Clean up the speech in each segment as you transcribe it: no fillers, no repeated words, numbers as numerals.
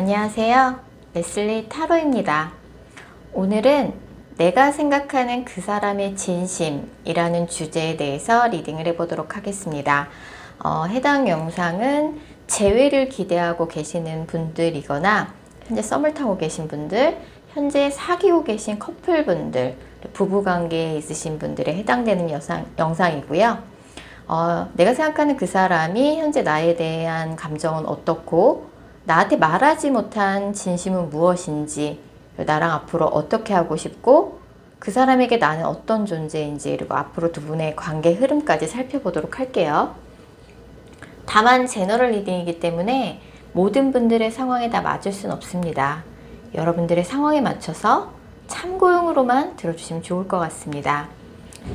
안녕하세요. 레슬리 타로입니다. 오늘은 내가 생각하는 그 사람의 진심이라는 주제에 대해서 리딩을 해보도록 하겠습니다. 해당 영상은 재회를 기대하고 계시는 분들이거나 현재 썸을 타고 계신 분들, 현재 사귀고 계신 커플분들, 부부관계에 있으신 분들에 해당되는 영상이고요. 내가 생각하는 그 사람이 현재 나에 대한 감정은 어떻고 나한테 말하지 못한 진심은 무엇인지, 나랑 앞으로 어떻게 하고 싶고 그 사람에게 나는 어떤 존재인지, 그리고 앞으로 두 분의 관계 흐름까지 살펴보도록 할게요. 다만 제너럴 리딩이기 때문에 모든 분들의 상황에 다 맞을 수는 없습니다. 여러분들의 상황에 맞춰서 참고용으로만 들어주시면 좋을 것 같습니다.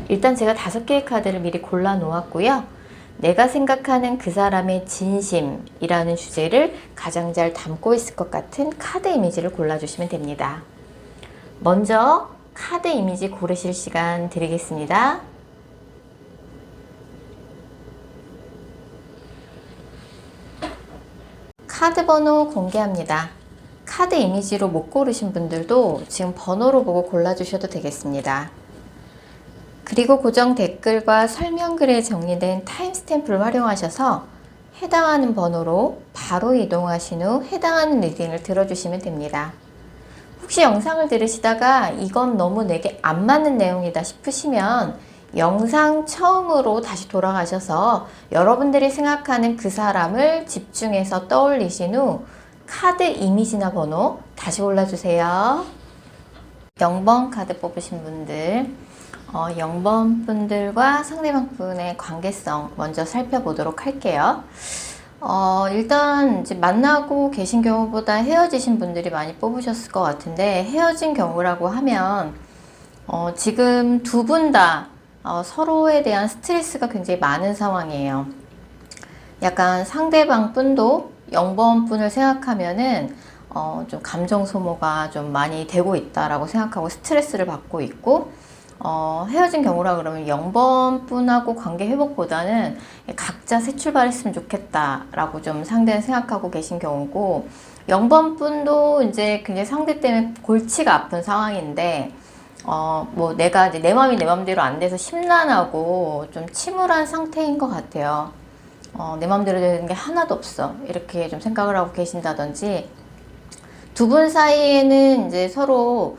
일단 제가 5개의 카드를 미리 골라 놓았고요. 내가 생각하는 그 사람의 진심이라는 주제를 가장 잘 담고 있을 것 같은 카드 이미지를 골라주시면 됩니다. 먼저 카드 이미지 고르실 시간 드리겠습니다. 카드 번호 공개합니다. 카드 이미지로 못 고르신 분들도 지금 번호로 보고 골라주셔도 되겠습니다. 그리고 고정 댓글과 설명글에 정리된 타임스탬프를 활용하셔서 해당하는 번호로 바로 이동하신 후 해당하는 리딩을 들어주시면 됩니다. 혹시 영상을 들으시다가 이건 너무 내게 안 맞는 내용이다 싶으시면 영상 처음으로 다시 돌아가셔서 여러분들이 생각하는 그 사람을 집중해서 떠올리신 후 카드 이미지나 번호 다시 골라주세요. 0번 카드 뽑으신 분들, 0번 분들과 상대방 분의 관계성 먼저 살펴보도록 할게요. 일단 이제 만나고 계신 경우보다 헤어지신 분들이 많이 뽑으셨을 것 같은데, 헤어진 경우라고 하면 지금 두 분 다 서로에 대한 스트레스가 굉장히 많은 상황이에요. 약간 상대방 분도 0번 분을 생각하면은 좀 감정 소모가 좀 많이 되고 있다라고 생각하고 스트레스를 받고 있고, 헤어진 경우라 그러면 0번 분하고 관계 회복보다는 각자 새 출발했으면 좋겠다라고 좀 상대는 생각하고 계신 경우고, 0번 분도 이제 굉장히 상대 때문에 골치가 아픈 상황인데, 뭐 내가 이제 내 마음이 내 맘대로 안 돼서 심란하고 좀 침울한 상태인 것 같아요. 내 맘대로 되는 게 하나도 없어, 이렇게 좀 생각을 하고 계신다든지, 두 분 사이에는 이제 서로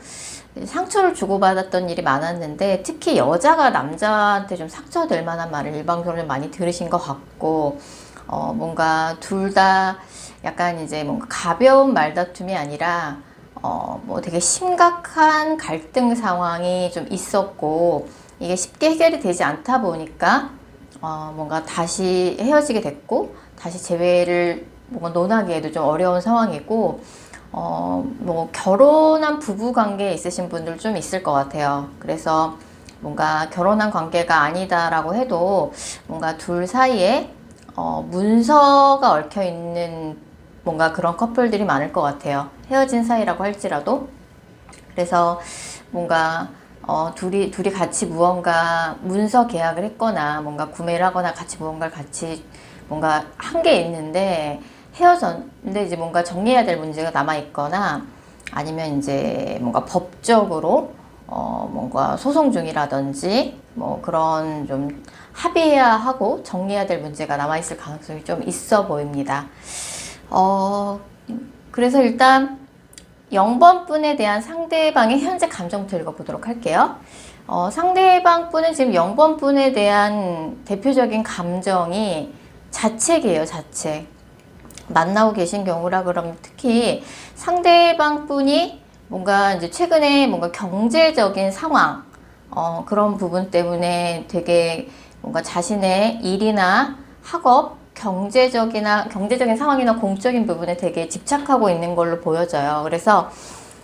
상처를 주고받았던 일이 많았는데, 특히 여자가 남자한테 좀 상처될 만한 말을 일방적으로 많이 들으신 것 같고, 뭔가 둘 다 약간 이제 뭔가 가벼운 말다툼이 아니라 뭐 되게 심각한 갈등 상황이 좀 있었고, 이게 쉽게 해결이 되지 않다 보니까 뭔가 다시 헤어지게 됐고, 다시 재회를 뭔가 논하기에도 좀 어려운 상황이고, 뭐 결혼한 부부 관계에 있으신 분들 좀 있을 것 같아요. 그래서 뭔가 결혼한 관계가 아니다라고 해도 뭔가 둘 사이에 문서가 얽혀 있는 뭔가 그런 커플들이 많을 것 같아요. 헤어진 사이라고 할지라도. 그래서 뭔가 둘이 같이 무언가 문서 계약을 했거나 뭔가 구매를 하거나 같이 무언가를 같이 뭔가 한 게 있는데, 헤어졌는데 이제 뭔가 정리해야 될 문제가 남아있거나, 아니면 이제 뭔가 법적으로 뭔가 소송 중이라든지 뭐 그런 좀 합의해야 하고 정리해야 될 문제가 남아있을 가능성이 좀 있어 보입니다. 그래서 일단 0번 분에 대한 상대방의 현재 감정부터 읽어보도록 할게요. 상대방 분은 지금 0번 분에 대한 대표적인 감정이 자책이에요, 자책. 만나고 계신 경우라 그러면 특히 상대방 분이 뭔가 이제 최근에 뭔가 경제적인 상황, 그런 부분 때문에 되게 뭔가 자신의 일이나 학업, 경제적인 상황이나 공적인 부분에 되게 집착하고 있는 걸로 보여져요. 그래서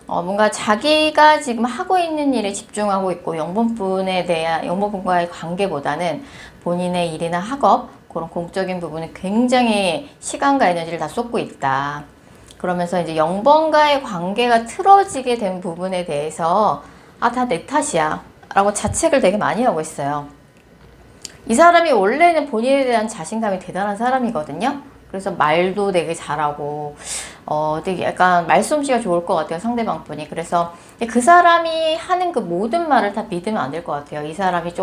뭔가 자기가 지금 하고 있는 일에 집중하고 있고, 0번 분과의 관계보다는 본인의 일이나 학업, 그런 공적인 부분에 굉장히 시간과 에너지를 다 쏟고 있다. 그러면서 이제 0번과의 관계가 틀어지게 된 부분에 대해서 다 내 탓이야 라고 자책을 되게 많이 하고 있어요. 이 사람이 원래는 본인에 대한 자신감이 대단한 사람이거든요. 그래서 말도 되게 잘하고, 되게 약간 말솜씨가 좋을 것 같아요, 상대방 분이. 그래서 그 사람이 하는 그 모든 말을 다 믿으면 안 될 것 같아요. 이 사람이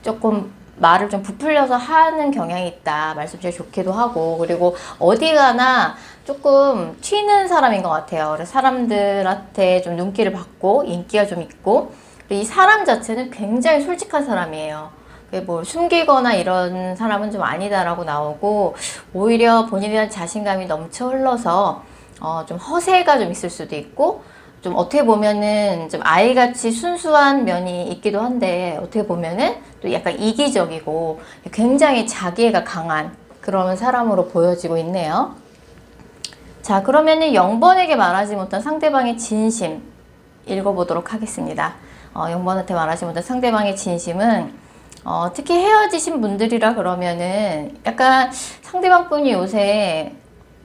조금 말을 좀 부풀려서 하는 경향이 있다. 말솜씨가 좋기도 하고, 그리고 어디 가나 조금 튀는 사람인 것 같아요. 그래서 사람들한테 좀 눈길을 받고, 인기가 좀 있고, 이 사람 자체는 굉장히 솔직한 사람이에요. 뭐 숨기거나 이런 사람은 좀 아니다라고 나오고, 오히려 본인에 대한 자신감이 넘쳐 흘러서 좀 허세가 좀 있을 수도 있고, 좀 어떻게 보면은 좀 아이같이 순수한 면이 있기도 한데, 어떻게 보면은 또 약간 이기적이고 굉장히 자기애가 강한 그런 사람으로 보여지고 있네요. 자, 그러면은 0번에게 말하지 못한 상대방의 진심 읽어보도록 하겠습니다. 0번한테 말하지 못한 상대방의 진심은 특히 헤어지신 분들이라 그러면은 약간 상대방 분이 요새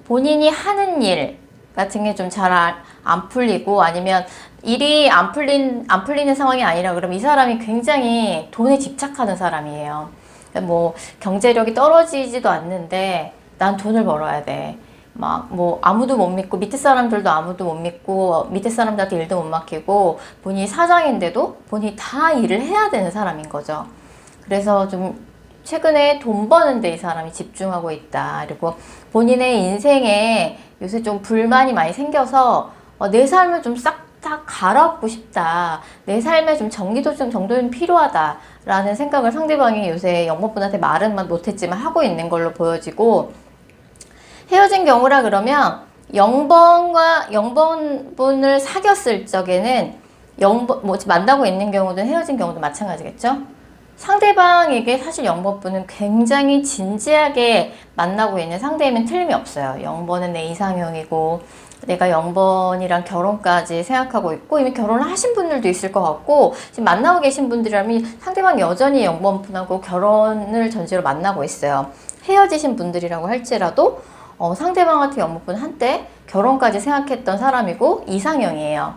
본인이 하는 일 같은 게 좀 잘 안 풀리고, 아니면 일이 안 풀리는 상황이 아니라 그러면 이 사람이 굉장히 돈에 집착하는 사람이에요. 뭐 경제력이 떨어지지도 않는데 난 돈을 벌어야 돼. 막 뭐 아무도 못 믿고, 밑에 사람들도 아무도 못 믿고, 밑에 사람들한테 일도 못 맡기고, 본인이 사장인데도 본인이 다 일을 해야 되는 사람인 거죠. 그래서 좀 최근에 돈 버는데 이 사람이 집중하고 있다. 그리고 본인의 인생에 요새 좀 불만이 많이 생겨서 내 삶을 좀 싹 다 갈아엎고 싶다. 내 삶에 좀 정리도 좀 정도는 필요하다. 라는 생각을 상대방이 요새 영모분한테 말은 못했지만 하고 있는 걸로 보여지고, 헤어진 경우라 그러면 0번 분을 사귀었을 적에는 0번, 뭐 만나고 있는 경우든 헤어진 경우도 마찬가지겠죠? 상대방에게 사실 0번 분은 굉장히 진지하게 만나고 있는 상대이면 틀림이 없어요. 0번은 내 이상형이고, 내가 0번이랑 결혼까지 생각하고 있고, 이미 결혼을 하신 분들도 있을 것 같고, 지금 만나고 계신 분들이라면 상대방이 여전히 0번 분하고 결혼을 전제로 만나고 있어요. 헤어지신 분들이라고 할지라도 상대방한테 0번 분 한때 결혼까지 생각했던 사람이고 이상형이에요.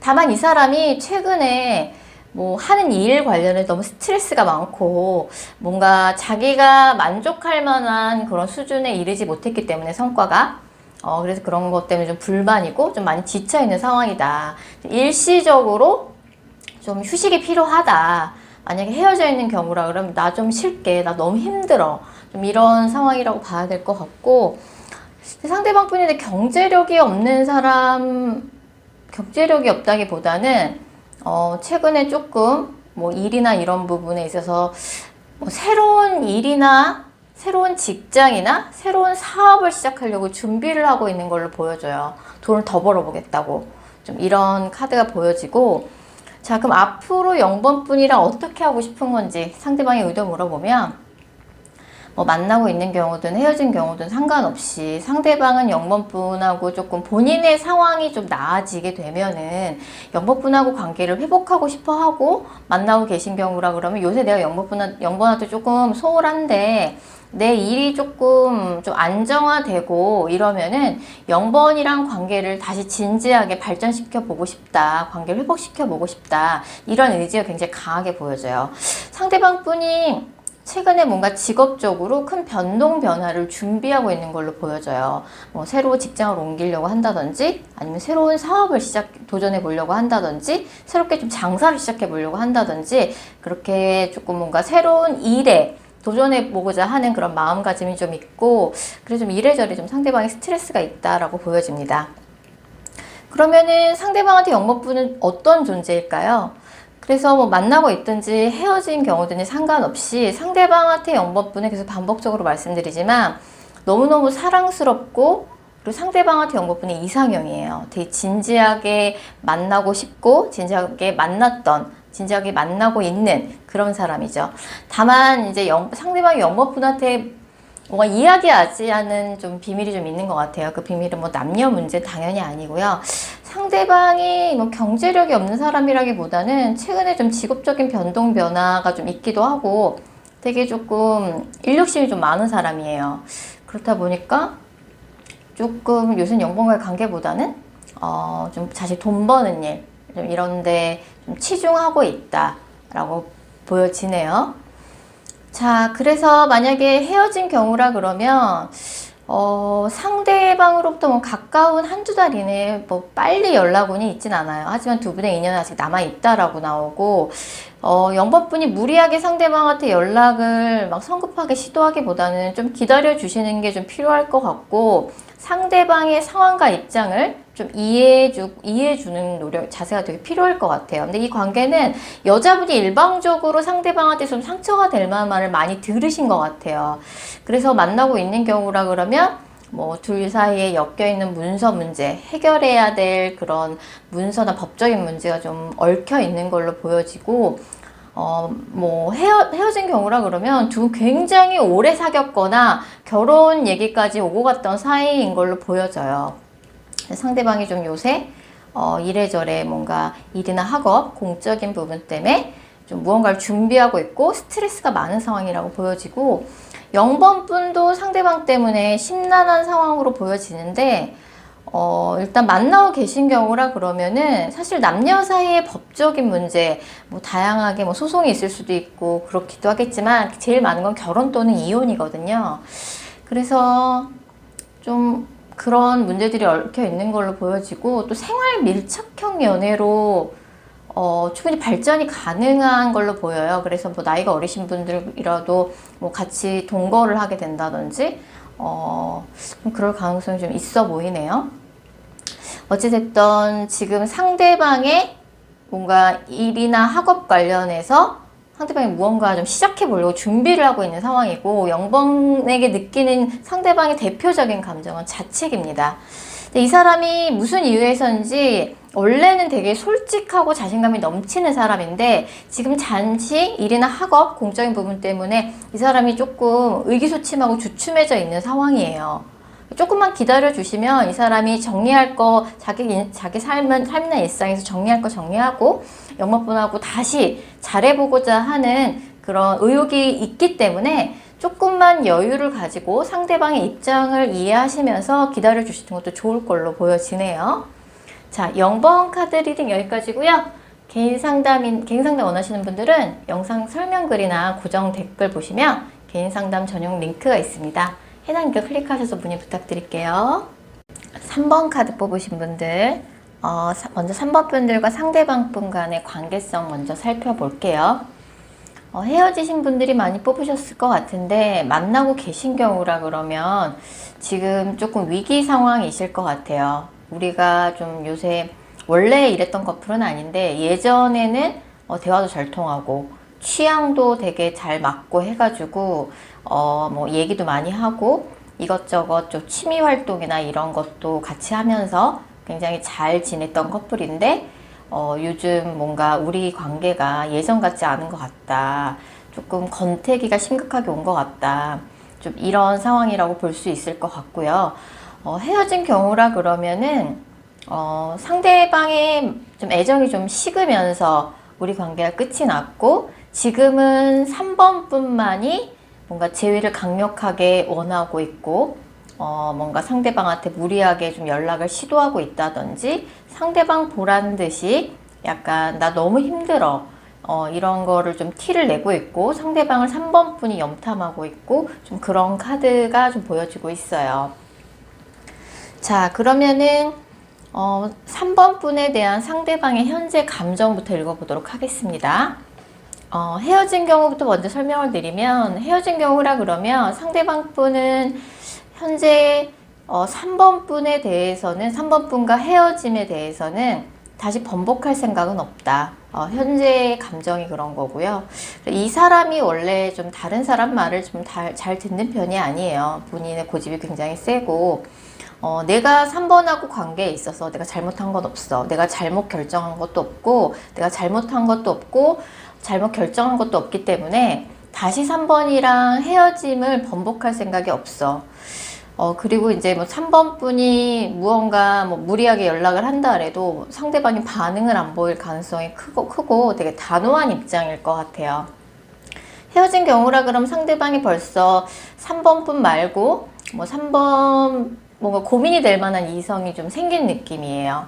다만 이 사람이 최근에 뭐 하는 일 관련해 너무 스트레스가 많고, 뭔가 자기가 만족할 만한 그런 수준에 이르지 못했기 때문에 성과가, 그래서 그런 것 때문에 좀 불만이고 좀 많이 지쳐있는 상황이다. 일시적으로 좀 휴식이 필요하다. 만약에 헤어져 있는 경우라 그러면 나 좀 쉴게. 나 너무 힘들어. 좀 이런 상황이라고 봐야 될 것 같고, 상대방 분인데 경제력이 없는 사람, 경제력이 없다기보다는 최근에 조금 뭐 일이나 이런 부분에 있어서 뭐 새로운 일이나 새로운 직장이나 새로운 사업을 시작하려고 준비를 하고 있는 걸로 보여져요. 돈을 더 벌어보겠다고. 좀 이런 카드가 보여지고, 자, 그럼 앞으로 0번 분이랑 어떻게 하고 싶은 건지 상대방의 의도 물어보면, 뭐 만나고 있는 경우든 헤어진 경우든 상관없이 상대방은 0번 분하고 조금 본인의 상황이 좀 나아지게 되면은 0번 분하고 관계를 회복하고 싶어 하고 만나고 계신 경우라 그러면, 요새 내가 0번한테 조금 소홀한데 내 일이 조금 좀 안정화되고 이러면은 0번이랑 관계를 다시 진지하게 발전시켜 보고 싶다. 관계를 회복시켜 보고 싶다. 이런 의지가 굉장히 강하게 보여져요. 상대방 분이 최근에 뭔가 직업적으로 큰 변화를 준비하고 있는 걸로 보여져요. 뭐 새로 직장을 옮기려고 한다든지, 아니면 새로운 사업을 도전해 보려고 한다든지, 새롭게 좀 장사를 시작해 보려고 한다든지, 그렇게 조금 뭔가 새로운 일에 도전해 보고자 하는 그런 마음가짐이 좀 있고, 그래서 좀 이래저래 좀 상대방의 스트레스가 있다라고 보여집니다. 그러면은 상대방한테 0번 분은 어떤 존재일까요? 그래서 뭐 만나고 있든지 헤어진 경우든지 상관없이 상대방한테 0번 분에 계속 반복적으로 말씀드리지만 너무너무 사랑스럽고, 그리고 상대방한테 0번 분이 이상형이에요. 되게 진지하게 만나고 싶고, 진지하게 만나고 있는 그런 사람이죠. 다만 이제 상대방이 0번 분한테 뭔가 이야기하지 않은 좀 비밀이 좀 있는 것 같아요. 그 비밀은 뭐 남녀 문제 당연히 아니고요. 상대방이 뭐 경제력이 없는 사람이라기보다는 최근에 좀 직업적인 변화가 좀 있기도 하고 되게 조금 인력심이 좀 많은 사람이에요. 그렇다 보니까 조금 요새 0번과의 관계보다는 좀 자식 돈 버는 일, 좀 이런데 좀 치중하고 있다라고 보여지네요. 자, 그래서 만약에 헤어진 경우라 그러면 상대방으로부터 뭐 가까운 한두 달 이내에 뭐 빨리 연락운이 있진 않아요. 하지만 두 분의 인연은 아직 남아있다라고 나오고, 0번분이 무리하게 상대방한테 연락을 막 성급하게 시도하기보다는 좀 기다려 주시는 게 좀 필요할 것 같고, 상대방의 상황과 입장을 좀 이해해주는 노력, 자세가 되게 필요할 것 같아요. 근데 이 관계는 여자분이 일방적으로 상대방한테 좀 상처가 될 만한 말을 많이 들으신 것 같아요. 그래서 만나고 있는 경우라 그러면 뭐 둘 사이에 엮여 있는 문서 문제, 해결해야 될 그런 문서나 법적인 문제가 좀 얽혀 있는 걸로 보여지고, 뭐 헤어진 경우라 그러면 두 굉장히 오래 사귀었거나 결혼 얘기까지 오고 갔던 사이인 걸로 보여져요. 상대방이 좀 요새 이래저래 뭔가 일이나 학업, 공적인 부분 때문에 좀 무언가를 준비하고 있고 스트레스가 많은 상황이라고 보여지고, 0번 분도 상대방 때문에 심란한 상황으로 보여지는데, 일단 만나고 계신 경우라 그러면은 사실 남녀 사이의 법적인 문제, 뭐 다양하게 뭐 소송이 있을 수도 있고 그렇기도 하겠지만 제일 많은 건 결혼 또는 이혼이거든요. 그래서 좀 그런 문제들이 얽혀 있는 걸로 보여지고, 또 생활 밀착형 연애로 충분히 발전이 가능한 걸로 보여요. 그래서 뭐 나이가 어리신 분들이라도 뭐 같이 동거를 하게 된다든지, 그럴 가능성이 좀 있어 보이네요. 어찌됐든 지금 상대방의 뭔가 일이나 학업 관련해서 상대방이 무언가 좀 시작해 보려고 준비를 하고 있는 상황이고, 0번에게 느끼는 상대방의 대표적인 감정은 자책입니다. 근데 이 사람이 무슨 이유에서인지 원래는 되게 솔직하고 자신감이 넘치는 사람인데, 지금 잠시 일이나 학업, 공적인 부분 때문에 이 사람이 조금 의기소침하고 주춤해져 있는 상황이에요. 조금만 기다려 주시면 이 사람이 정리할 거, 자기 삶이나 일상에서 정리할 거 정리하고, 영업분하고 다시 잘해보고자 하는 그런 의욕이 있기 때문에 조금만 여유를 가지고 상대방의 입장을 이해하시면서 기다려 주시는 것도 좋을 걸로 보여지네요. 자, 0번 카드 리딩 여기까지고요. 개인 상담 원하시는 분들은 영상 설명글이나 고정 댓글 보시면 개인 상담 전용 링크가 있습니다. 해당 링크 클릭하셔서 문의 부탁드릴게요. 3번 카드 뽑으신 분들, 먼저 3번 분들과 상대방 분 간의 관계성 먼저 살펴볼게요. 헤어지신 분들이 많이 뽑으셨을 것 같은데, 만나고 계신 경우라 그러면 지금 조금 위기 상황이실 것 같아요. 우리가 좀 요새 원래 이랬던 커플은 아닌데, 예전에는 대화도 잘 통하고 취향도 되게 잘 맞고 해가지고 뭐 얘기도 많이 하고 이것저것 좀 취미 활동이나 이런 것도 같이 하면서 굉장히 잘 지냈던 커플인데, 요즘 뭔가 우리 관계가 예전 같지 않은 것 같다, 조금 권태기가 심각하게 온 것 같다, 좀 이런 상황이라고 볼 수 있을 것 같고요. 헤어진 경우라 그러면은 상대방의 좀 애정이 좀 식으면서 우리 관계가 끝이 났고, 지금은 3번 분만이 뭔가 재회를 강력하게 원하고 있고, 뭔가 상대방한테 무리하게 좀 연락을 시도하고 있다든지, 상대방 보란 듯이 약간 나 너무 힘들어, 이런 거를 좀 티를 내고 있고, 상대방을 3번 분이 염탐하고 있고, 좀 그런 카드가 좀 보여지고 있어요. 자, 그러면은 3번 분에 대한 상대방의 현재 감정부터 읽어보도록 하겠습니다. 헤어진 경우부터 먼저 설명을 드리면, 헤어진 경우라 그러면 상대방 분은 현재 3번 분에 대해서는, 3번 분과 헤어짐에 대해서는 다시 번복할 생각은 없다. 현재의 감정이 그런 거고요. 이 사람이 원래 좀 다른 사람 말을 좀 잘 듣는 편이 아니에요. 본인의 고집이 굉장히 세고, 내가 3번하고 관계에 있어서 내가 잘못한 건 없어, 내가 잘못 결정한 것도 없고, 내가 잘못한 것도 없고 잘못 결정한 것도 없기 때문에 다시 3번이랑 헤어짐을 번복할 생각이 없어. 그리고 이제 뭐 3번 분이 무언가 뭐 무리하게 연락을 한다 해도 상대방이 반응을 안 보일 가능성이 크고 되게 단호한 입장일 것 같아요. 헤어진 경우라 그럼 상대방이 벌써 3번 분 말고 뭐 3번 뭔가 고민이 될 만한 이성이 좀 생긴 느낌이에요.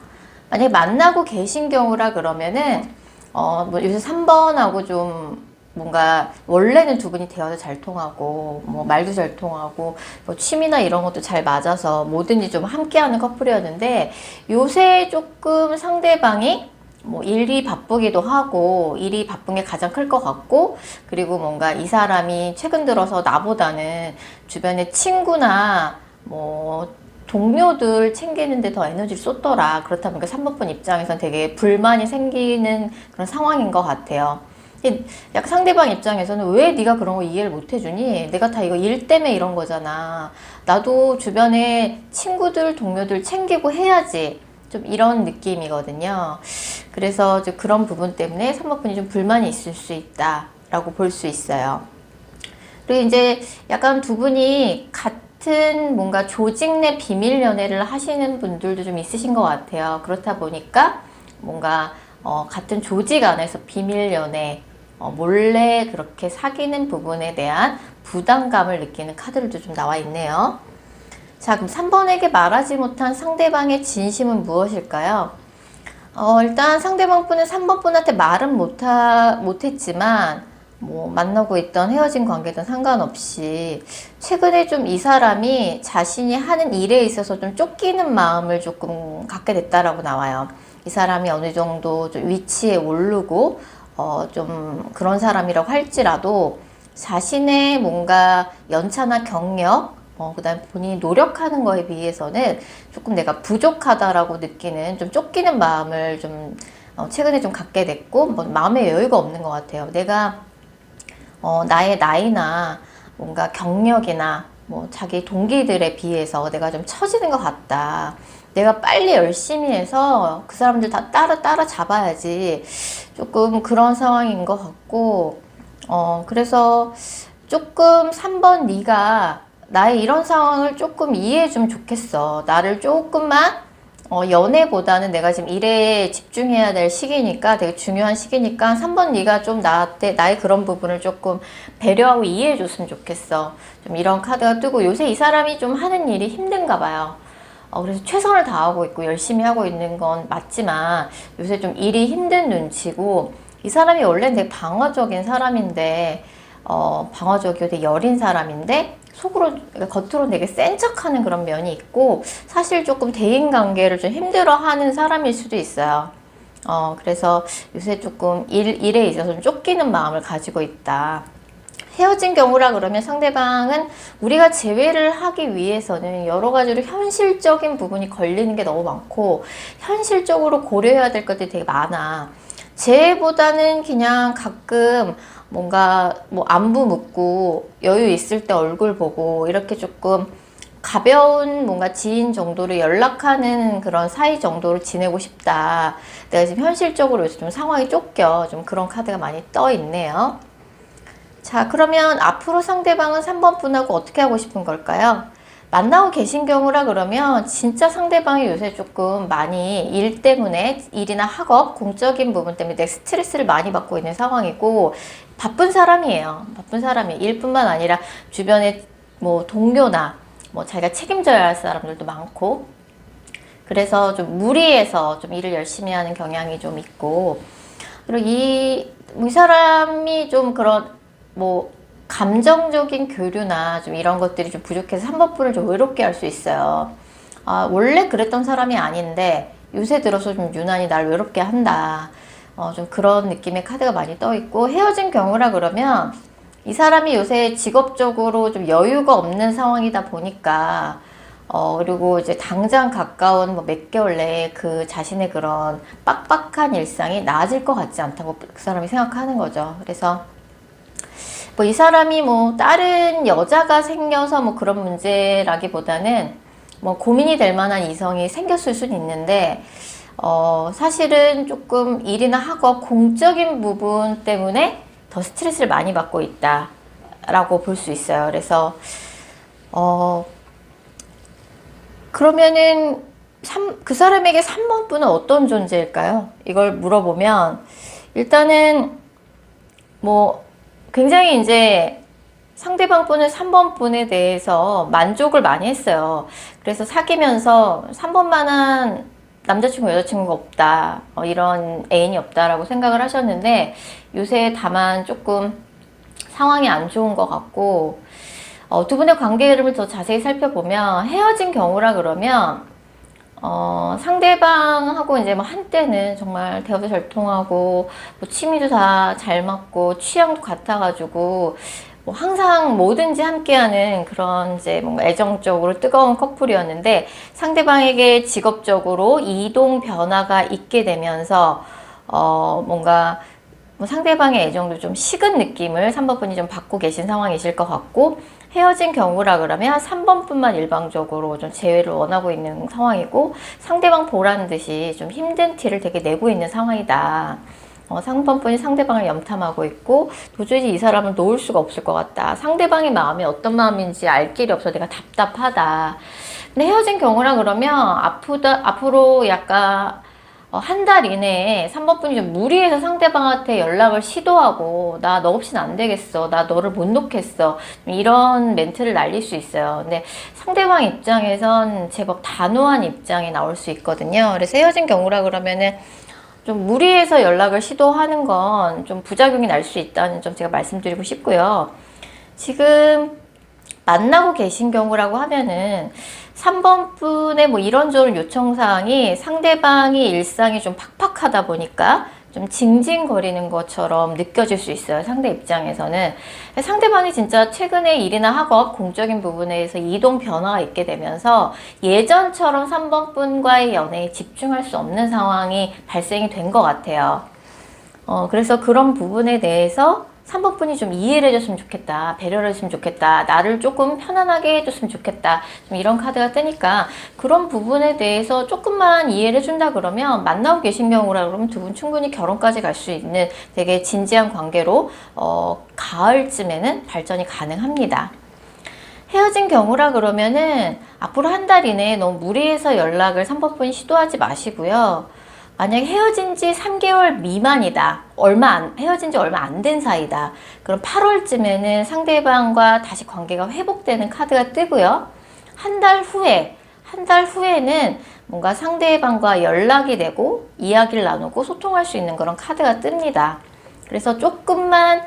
만약에 만나고 계신 경우라 그러면은 뭐 요새 3번하고 좀 뭔가 원래는 두 분이 대화도 잘 통하고 뭐 말도 잘 통하고 뭐 취미나 이런 것도 잘 맞아서 뭐든지 좀 함께하는 커플이었는데 요새 조금 상대방이 뭐 일이 바쁘기도 하고 일이 바쁜 게 가장 클 것 같고 그리고 뭔가 이 사람이 최근 들어서 나보다는 주변에 친구나 뭐 동료들 챙기는데 더 에너지를 쏟더라. 그렇다 보니까 3번분 입장에선 되게 불만이 생기는 그런 상황인 것 같아요. 약간 상대방 입장에서는 왜 네가 그런 거 이해를 못 해주니? 내가 다 이거 일 때문에 이런 거잖아. 나도 주변에 친구들, 동료들 챙기고 해야지. 좀 이런 느낌이거든요. 그래서 그런 부분 때문에 3번분이 좀 불만이 있을 수 있다라고 볼 수 있어요. 그리고 이제 약간 두 분이 같은 뭔가 조직 내 비밀 연애를 하시는 분들도 좀 있으신 것 같아요. 그렇다 보니까 뭔가 같은 조직 안에서 비밀 연애, 몰래 그렇게 사귀는 부분에 대한 부담감을 느끼는 카드들도 좀 나와 있네요. 자, 그럼 3번에게 말하지 못한 상대방의 진심은 무엇일까요? 일단 상대방 분은 3번 분한테 말은 못했지만 뭐 만나고 있던 헤어진 관계든 상관없이 최근에 좀 이 사람이 자신이 하는 일에 있어서 좀 쫓기는 마음을 조금 갖게 됐다라고 나와요. 이 사람이 어느 정도 좀 위치에 오르고 좀 그런 사람이라고 할지라도 자신의 뭔가 연차나 경력 그다음에 본인이 노력하는 거에 비해서는 조금 내가 부족하다라고 느끼는 좀 쫓기는 마음을 좀 최근에 좀 갖게 됐고 뭐 마음의 여유가 없는 것 같아요. 내가 나의 나이나 뭔가 경력이나 뭐 자기 동기들에 비해서 내가 좀 처지는 것 같다. 내가 빨리 열심히 해서 그 사람들 다 따라잡아야지. 조금 그런 상황인 것 같고, 그래서 조금 3번 네가 나의 이런 상황을 조금 이해해 주면 좋겠어. 나를 조금만 연애보다는 내가 지금 일에 집중해야 될 시기니까 되게 중요한 시기니까 3번 네가 좀 나의 그런 부분을 조금 배려하고 이해해 줬으면 좋겠어. 좀 이런 카드가 뜨고 요새 이 사람이 좀 하는 일이 힘든가 봐요. 그래서 최선을 다하고 있고 열심히 하고 있는 건 맞지만 요새 좀 일이 힘든 눈치고 이 사람이 원래 되게 방어적인 사람인데 방어적이고 되게 여린 사람인데 속으로 겉으로 되게 센 척하는 그런 면이 있고 사실 조금 대인관계를 좀 힘들어하는 사람일 수도 있어요. 그래서 요새 조금 일에 있어서 좀 쫓기는 마음을 가지고 있다. 헤어진 경우라 그러면 상대방은 우리가 재회를 하기 위해서는 여러 가지로 현실적인 부분이 걸리는 게 너무 많고 현실적으로 고려해야 될 것들이 되게 많아. 재회보다는 그냥 가끔 뭔가 뭐 안부 묻고 여유 있을 때 얼굴 보고 이렇게 조금 가벼운 뭔가 지인 정도로 연락하는 그런 사이 정도로 지내고 싶다. 내가 지금 현실적으로 요새 좀 상황이 쫓겨. 좀 그런 카드가 많이 떠 있네요. 자, 그러면 앞으로 상대방은 3번 분하고 어떻게 하고 싶은 걸까요? 만나고 계신 경우라 그러면 진짜 상대방이 요새 조금 많이 일 때문에 일이나 학업, 공적인 부분 때문에 내 스트레스를 많이 받고 있는 상황이고 바쁜 사람이에요. 바쁜 사람이에요. 일뿐만 아니라 주변에 뭐 동료나 뭐 자기가 책임져야 할 사람들도 많고 그래서 좀 무리해서 좀 일을 열심히 하는 경향이 좀 있고 그리고 이 사람이 좀 그런 뭐 감정적인 교류나 좀 이런 것들이 좀 부족해서 3번분을 좀 외롭게 할 수 있어요. 원래 그랬던 사람이 아닌데 요새 들어서 좀 유난히 날 외롭게 한다. 좀 그런 느낌의 카드가 많이 떠 있고 헤어진 경우라 그러면 이 사람이 요새 직업적으로 좀 여유가 없는 상황이다 보니까 그리고 이제 당장 가까운 뭐 몇 개월 내에 그 자신의 그런 빡빡한 일상이 나아질 것 같지 않다고 그 사람이 생각하는 거죠. 그래서 뭐 이 사람이 뭐 다른 여자가 생겨서 뭐 그런 문제라기보다는 뭐 고민이 될 만한 이성이 생겼을 수는 있는데 사실은 조금 일이나 학업 공적인 부분 때문에 더 스트레스를 많이 받고 있다라고 볼 수 있어요. 그래서 그러면은 그 사람에게 3번 분은 어떤 존재일까요? 이걸 물어보면 일단은 뭐 굉장히 이제 상대방 분은 3번 분에 대해서 만족을 많이 했어요. 그래서 사귀면서 3번만한 남자친구, 여자친구가 없다. 이런 애인이 없다라고 생각을 하셨는데 요새 다만 조금 상황이 안 좋은 것 같고, 두 분의 관계 흐름을 더 자세히 살펴보면 헤어진 경우라 그러면 상대방하고 이제 뭐 한때는 정말 대화도 잘 통하고 뭐 취미도 다 잘 맞고 취향도 같아가지고 뭐 항상 뭐든지 함께하는 그런 이제 뭔가 애정적으로 뜨거운 커플이었는데 상대방에게 직업적으로 이동 변화가 있게 되면서 뭔가 뭐 상대방의 애정도 좀 식은 느낌을 3번 분이 좀 받고 계신 상황이실 것 같고, 헤어진 경우라 그러면 3번 분만 일방적으로 좀 재회를 원하고 있는 상황이고, 상대방 보라는 듯이 좀 힘든 티를 되게 내고 있는 상황이다. 3번 분이 상대방을 염탐하고 있고, 도저히 이 사람을 놓을 수가 없을 것 같다. 상대방의 마음이 어떤 마음인지 알 길이 없어 내가 답답하다. 근데 헤어진 경우라 그러면 앞으로 약간 한 달 이내에 3번 분이 좀 무리해서 상대방한테 연락을 시도하고 나 너 없이는 안 되겠어, 나 너를 못 놓겠어, 이런 멘트를 날릴 수 있어요. 근데 상대방 입장에선 제법 단호한 입장이 나올 수 있거든요. 그래서 헤어진 경우라 그러면은 좀 무리해서 연락을 시도하는 건 좀 부작용이 날 수 있다는 점 제가 말씀드리고 싶고요. 지금 만나고 계신 경우라고 하면은 3번 분의 뭐 이런저런 요청사항이 상대방이 일상이 좀 팍팍하다 보니까 좀 징징거리는 것처럼 느껴질 수 있어요. 상대 입장에서는. 상대방이 진짜 최근에 일이나 학업, 공적인 부분에서 이동 변화가 있게 되면서 예전처럼 3번 분과의 연애에 집중할 수 없는 상황이 발생이 된 것 같아요. 그래서 그런 부분에 대해서 3번 분이 좀 이해를 해줬으면 좋겠다, 배려를 해줬으면 좋겠다, 나를 조금 편안하게 해줬으면 좋겠다, 좀 이런 카드가 뜨니까 그런 부분에 대해서 조금만 이해를 해준다 그러면, 만나고 계신 경우라 그러면 두 분 충분히 결혼까지 갈 수 있는 되게 진지한 관계로 가을쯤에는 발전이 가능합니다. 헤어진 경우라 그러면은 앞으로 한 달 이내에 너무 무리해서 연락을 3번 분이 시도하지 마시고요. 만약에 헤어진 지 3개월 미만이다, 헤어진 지 얼마 안 된 사이다, 그럼 8월쯤에는 상대방과 다시 관계가 회복되는 카드가 뜨고요. 한 달 후에는 뭔가 상대방과 연락이 되고 이야기를 나누고 소통할 수 있는 그런 카드가 뜹니다. 그래서 조금만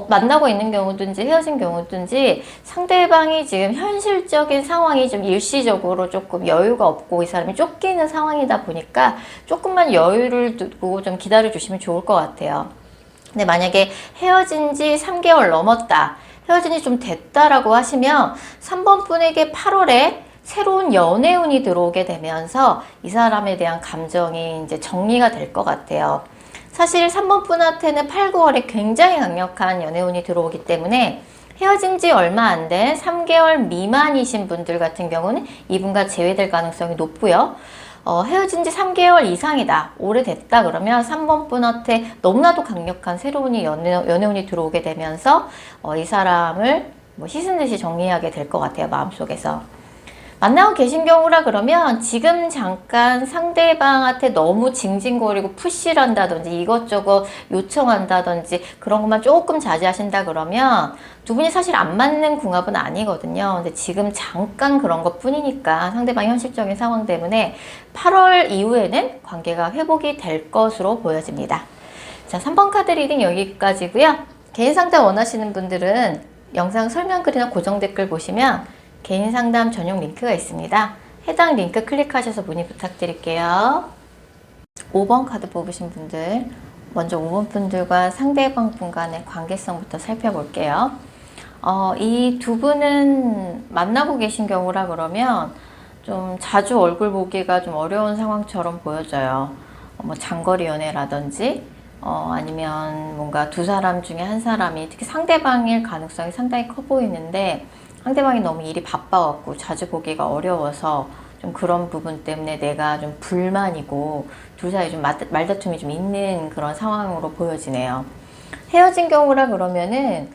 만나고 있는 경우든지 헤어진 경우든지 상대방이 지금 현실적인 상황이 좀 일시적으로 조금 여유가 없고 이 사람이 쫓기는 상황이다 보니까 조금만 여유를 두고 좀 기다려 주시면 좋을 것 같아요. 근데 만약에 헤어진 지 3개월 넘었다, 헤어진 지 좀 됐다라고 하시면 3번 분에게 8월에 새로운 연애운이 들어오게 되면서 이 사람에 대한 감정이 이제 정리가 될 것 같아요. 사실 3번 분한테는 8, 9월에 굉장히 강력한 연애운이 들어오기 때문에 헤어진 지 얼마 안 된 3개월 미만이신 분들 같은 경우는 이분과 재회될 가능성이 높고요. 헤어진 지 3개월 이상이다, 오래됐다 그러면 3번 분한테 너무나도 강력한 새로운 연애운이 들어오게 되면서 이 사람을 뭐 씻은 듯이 정리하게 될 것 같아요, 마음속에서. 만나고 계신 경우라 그러면 지금 잠깐 상대방한테 너무 징징거리고 푸시를 한다든지 이것저것 요청한다든지 그런 것만 조금 자제하신다 그러면 두 분이 사실 안 맞는 궁합은 아니거든요. 근데 지금 잠깐 그런 것 뿐이니까 상대방 현실적인 상황 때문에 8월 이후에는 관계가 회복이 될 것으로 보여집니다. 자, 3번 카드 리딩 여기까지고요. 개인 상담 원하시는 분들은 영상 설명글이나 고정 댓글 보시면 개인 상담 전용 링크가 있습니다. 해당 링크 클릭하셔서 문의 부탁드릴게요. 5번 카드 뽑으신 분들, 먼저 5번 분들과 상대방 분 간의 관계성부터 살펴볼게요. 이 두 분은 만나고 계신 경우라 그러면 좀 자주 얼굴 보기가 좀 어려운 상황처럼 보여져요. 뭐 장거리 연애라든지 아니면 뭔가 두 사람 중에 한 사람이, 특히 상대방일 가능성이 상당히 커 보이는데 상대방이 너무 일이 바빠갖고 자주 보기가 어려워서 좀 그런 부분 때문에 내가 좀 불만이고 둘 사이 좀 말다툼이 좀 있는 그런 상황으로 보여지네요. 헤어진 경우라 그러면은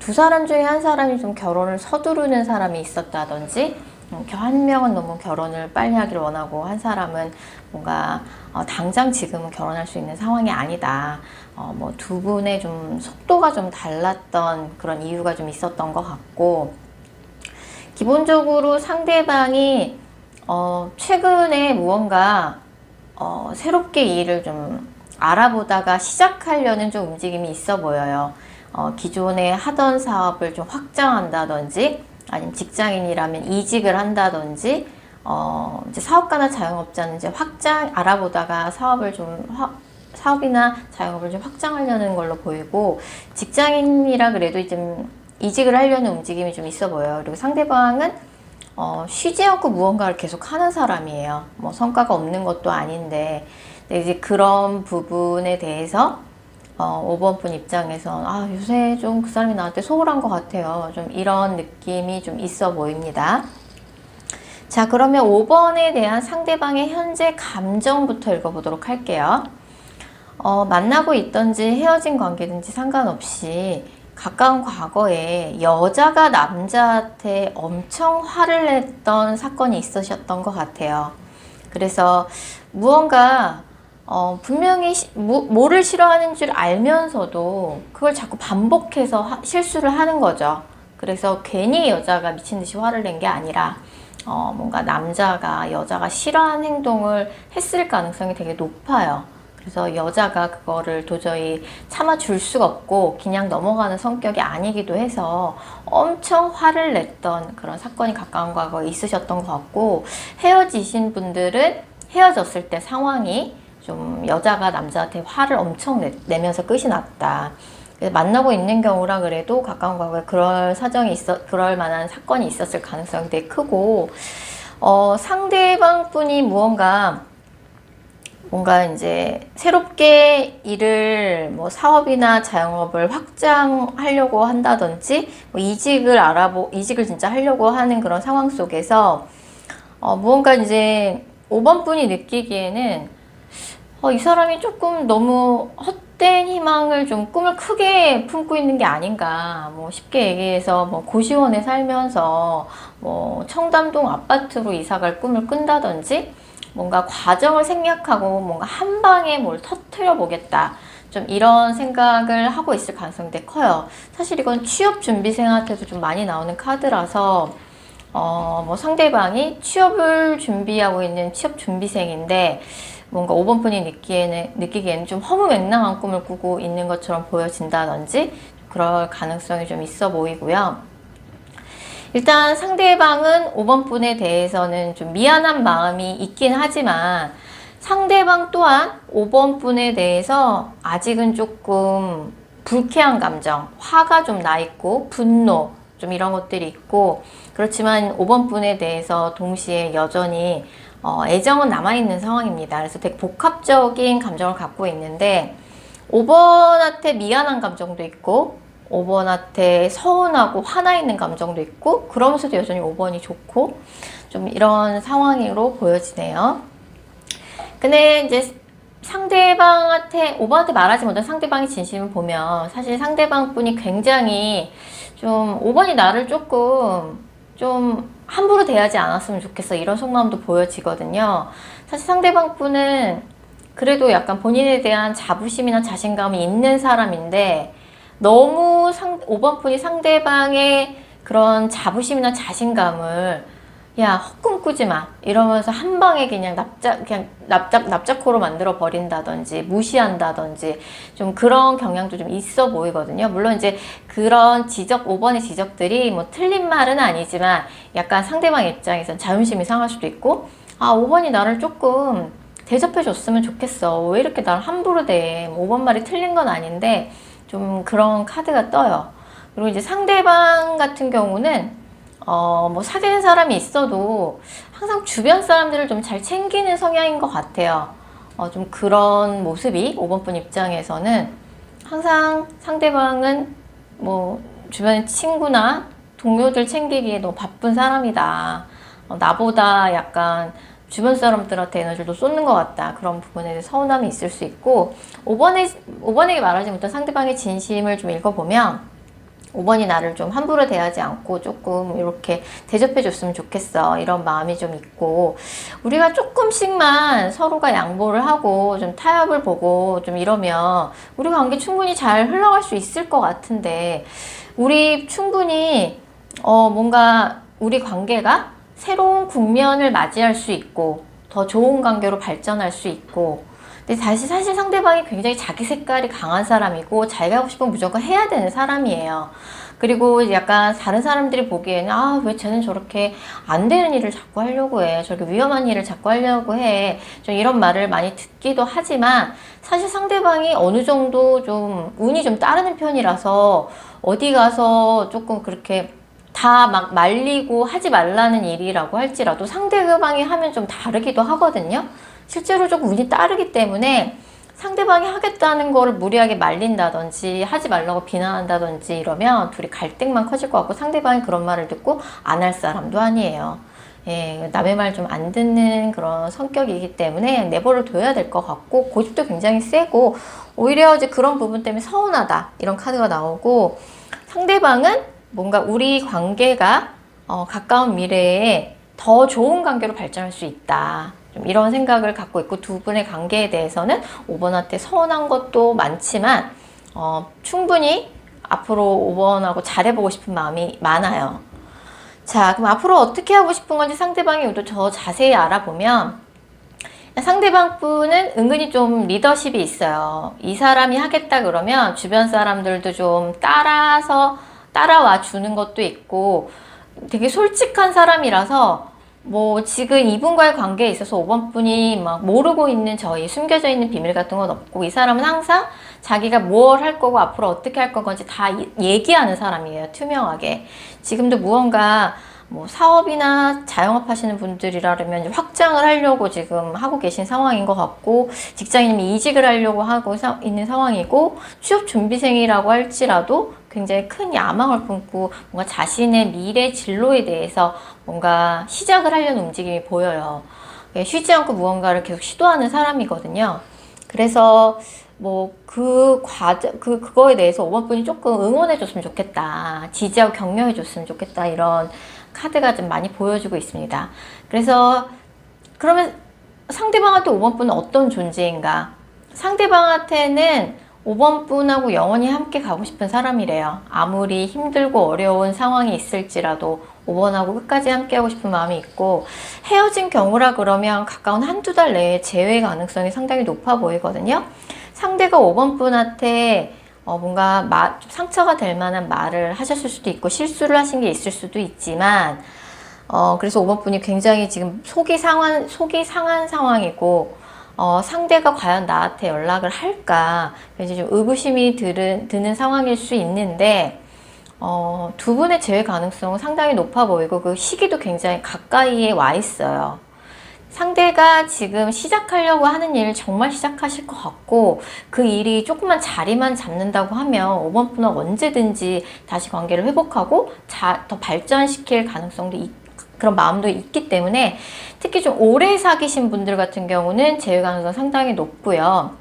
두 사람 중에 한 사람이 좀 결혼을 서두르는 사람이 있었다든지, 한 명은 너무 결혼을 빨리 하기를 원하고 한 사람은 뭔가 당장 지금은 결혼할 수 있는 상황이 아니다. 뭐 두 분의 좀 속도가 좀 달랐던 그런 이유가 좀 있었던 것 같고, 기본적으로 상대방이 최근에 무언가 새롭게 이 일을 좀 알아보다가 시작하려는 좀 움직임이 있어 보여요. 기존에 하던 사업을 좀 확장한다든지, 아니면 직장인이라면 이직을 한다든지, 이제 사업가나 자영업자는 이제 알아보다가 사업이나 자영업을 좀 확장하려는 걸로 보이고, 직장인이라 그래도 이제 이직을 하려는 움직임이 좀 있어 보여요. 그리고 상대방은 쉬지 않고 무언가를 계속 하는 사람이에요. 뭐 성과가 없는 것도 아닌데, 근데 이제 그런 부분에 대해서 5번 분 입장에선 요새 좀 그 사람이 나한테 소홀한 것 같아요. 좀 이런 느낌이 좀 있어 보입니다. 자, 그러면 5번에 대한 상대방의 현재 감정부터 읽어보도록 할게요. 만나고 있던지 헤어진 관계든지 상관없이 가까운 과거에 여자가 남자한테 엄청 화를 냈던 사건이 있으셨던 것 같아요. 그래서 무언가 분명히 뭐를 싫어하는 줄 알면서도 그걸 자꾸 반복해서 실수를 하는 거죠. 그래서 괜히 여자가 미친 듯이 화를 낸 게 아니라 뭔가 남자가 여자가 싫어하는 행동을 했을 가능성이 되게 높아요. 그래서 여자가 그거를 도저히 참아줄 수가 없고 그냥 넘어가는 성격이 아니기도 해서 엄청 화를 냈던 그런 사건이 가까운 과거에 있으셨던 것 같고, 헤어지신 분들은 헤어졌을 때 상황이 좀 여자가 남자한테 화를 엄청 내면서 끝이 났다. 만나고 있는 경우라 그래도 가까운 과거에 그럴 만한 사건이 있었을 가능성이 되게 크고, 상대방 분이 뭔가 이제 새롭게 일을 사업이나 자영업을 확장하려고 한다든지, 이직을 진짜 하려고 하는 그런 상황 속에서, 무언가 이제 5번 분이 느끼기에는, 이 사람이 조금 너무 헛된 희망을 꿈을 크게 품고 있는 게 아닌가. 쉽게 얘기해서 고시원에 살면서 청담동 아파트로 이사갈 꿈을 꾼다든지, 뭔가 과정을 생략하고 뭔가 한 방에 뭘 터트려 보겠다. 좀 이런 생각을 하고 있을 가능성이 되게 커요. 사실 이건 취업 준비생한테도 좀 많이 나오는 카드라서, 상대방이 취업을 준비하고 있는 취업 준비생인데, 뭔가 5번 분이 느끼기에는 좀 허무맹랑한 꿈을 꾸고 있는 것처럼 보여진다든지, 그럴 가능성이 좀 있어 보이고요. 일단 상대방은 5번 분에 대해서는 좀 미안한 마음이 있긴 하지만, 상대방 또한 5번 분에 대해서 아직은 조금 불쾌한 감정, 화가 좀 나 있고 분노 좀 이런 것들이 있고, 그렇지만 5번 분에 대해서 동시에 여전히 애정은 남아있는 상황입니다. 그래서 되게 복합적인 감정을 갖고 있는데, 5번한테 미안한 감정도 있고 5번한테 서운하고 화나 있는 감정도 있고, 그러면서도 여전히 5번이 좋고, 좀 이런 상황으로 보여지네요. 근데 이제 5번한테 말하지 못한 상대방의 진심을 보면, 사실 상대방 분이 굉장히 좀 5번이 나를 좀 함부로 대하지 않았으면 좋겠어, 이런 속마음도 보여지거든요. 사실 상대방 분은 그래도 약간 본인에 대한 자부심이나 자신감이 있는 사람인데, 너무 5번 분이 상대방의 그런 자부심이나 자신감을 야, 헛꿈 꾸지 마 이러면서 한 방에 그냥 납작코로 만들어 버린다든지 무시한다든지, 좀 그런 경향도 좀 있어 보이거든요. 물론 이제 그런 5번의 지적들이 틀린 말은 아니지만, 약간 상대방 입장에선 자존심이 상할 수도 있고, 5번이 나를 조금 대접해 줬으면 좋겠어, 왜 이렇게 나를 함부로 대해. 5번 말이 틀린 건 아닌데 좀 그런 카드가 떠요. 그리고 이제 상대방 같은 경우는 사귀는 사람이 있어도 항상 주변 사람들을 좀 잘 챙기는 성향인 것 같아요. 좀 그런 모습이 5번 분 입장에서는, 항상 상대방은 주변의 친구나 동료들 챙기기에 너무 바쁜 사람이다. 나보다 약간 주변 사람들한테 에너지를 쏟는 것 같다. 그런 부분에 대해 서운함이 있을 수 있고, 5번에게 말하지 못한 상대방의 진심을 좀 읽어보면, 5번이 나를 좀 함부로 대하지 않고 조금 이렇게 대접해 줬으면 좋겠어, 이런 마음이 좀 있고, 우리가 조금씩만 서로가 양보를 하고 좀 타협을 보고 좀 이러면 우리 관계 충분히 잘 흘러갈 수 있을 것 같은데, 우리 충분히 뭔가 우리 관계가 새로운 국면을 맞이할 수 있고 더 좋은 관계로 발전할 수 있고, 근데 사실 상대방이 굉장히 자기 색깔이 강한 사람이고 자기가 하고 싶으면 무조건 해야 되는 사람이에요. 그리고 약간 다른 사람들이 보기에는 아, 왜 쟤는 저렇게 안 되는 일을 자꾸 하려고 해. 저렇게 위험한 일을 자꾸 하려고 해. 좀 이런 말을 많이 듣기도 하지만 사실 상대방이 어느 정도 좀 운이 좀 따르는 편이라서 어디 가서 조금 그렇게 다 막 말리고 하지 말라는 일이라고 할지라도 상대방이 하면 좀 다르기도 하거든요. 실제로 조금 운이 따르기 때문에 상대방이 하겠다는 거를 무리하게 말린다든지 하지 말라고 비난한다든지 이러면 둘이 갈등만 커질 것 같고 상대방이 그런 말을 듣고 안 할 사람도 아니에요. 예, 남의 말 좀 안 듣는 그런 성격이기 때문에 내버려 둬야 될 것 같고 고집도 굉장히 세고 오히려 이제 그런 부분 때문에 서운하다 이런 카드가 나오고 상대방은 뭔가 우리 관계가 가까운 미래에 더 좋은 관계로 발전할 수 있다. 좀 이런 생각을 갖고 있고 두 분의 관계에 대해서는 5번한테 서운한 것도 많지만 충분히 앞으로 5번하고 잘해보고 싶은 마음이 많아요. 자, 그럼 앞으로 어떻게 하고 싶은 건지 상대방의 의도 더 자세히 알아보면 상대방 분은 은근히 좀 리더십이 있어요. 이 사람이 하겠다 그러면 주변 사람들도 좀 따라와 주는 것도 있고 되게 솔직한 사람이라서 뭐 지금 이분과의 관계에 있어서 5번 분이 막 모르고 있는 저희 숨겨져 있는 비밀 같은 건 없고 이 사람은 항상 자기가 뭘 할 거고 앞으로 어떻게 할 건지 다 얘기하는 사람이에요. 투명하게. 지금도 무언가 뭐 사업이나 자영업 하시는 분들이라면 확장을 하려고 지금 하고 계신 상황인 것 같고 직장인이 이직을 하려고 하고 있는 상황이고 취업 준비생이라고 할지라도 굉장히 큰 야망을 품고 뭔가 자신의 미래 진로에 대해서 뭔가 시작을 하려는 움직임이 보여요. 쉬지 않고 무언가를 계속 시도하는 사람이거든요. 그래서 뭐 그거에 대해서 5번 분이 조금 응원해 줬으면 좋겠다. 지지하고 격려해 줬으면 좋겠다. 이런 카드가 좀 많이 보여주고 있습니다. 그래서 그러면 상대방한테 5번 분은 어떤 존재인가? 상대방한테는 5번 분하고 영원히 함께 가고 싶은 사람이래요. 아무리 힘들고 어려운 상황이 있을지라도 5번하고 끝까지 함께 하고 싶은 마음이 있고 헤어진 경우라 그러면 가까운 한두 달 내에 재회 가능성이 상당히 높아 보이거든요. 상대가 5번 분한테 뭔가 상처가 될 만한 말을 하셨을 수도 있고 실수를 하신 게 있을 수도 있지만 그래서 5번 분이 굉장히 지금 속이 상한 상황이고 상대가 과연 나한테 연락을 할까 이제 좀 의구심이 드는 상황일 수 있는데 두 분의 재회 가능성은 상당히 높아 보이고 그 시기도 굉장히 가까이에 와 있어요. 상대가 지금 시작하려고 하는 일을 정말 시작하실 것 같고 그 일이 조금만 자리만 잡는다고 하면 5번 분은 언제든지 다시 관계를 회복하고 더 발전시킬 가능성도 그런 마음도 있기 때문에 특히 좀 오래 사귀신 분들 같은 경우는 재회 가능성 상당히 높고요.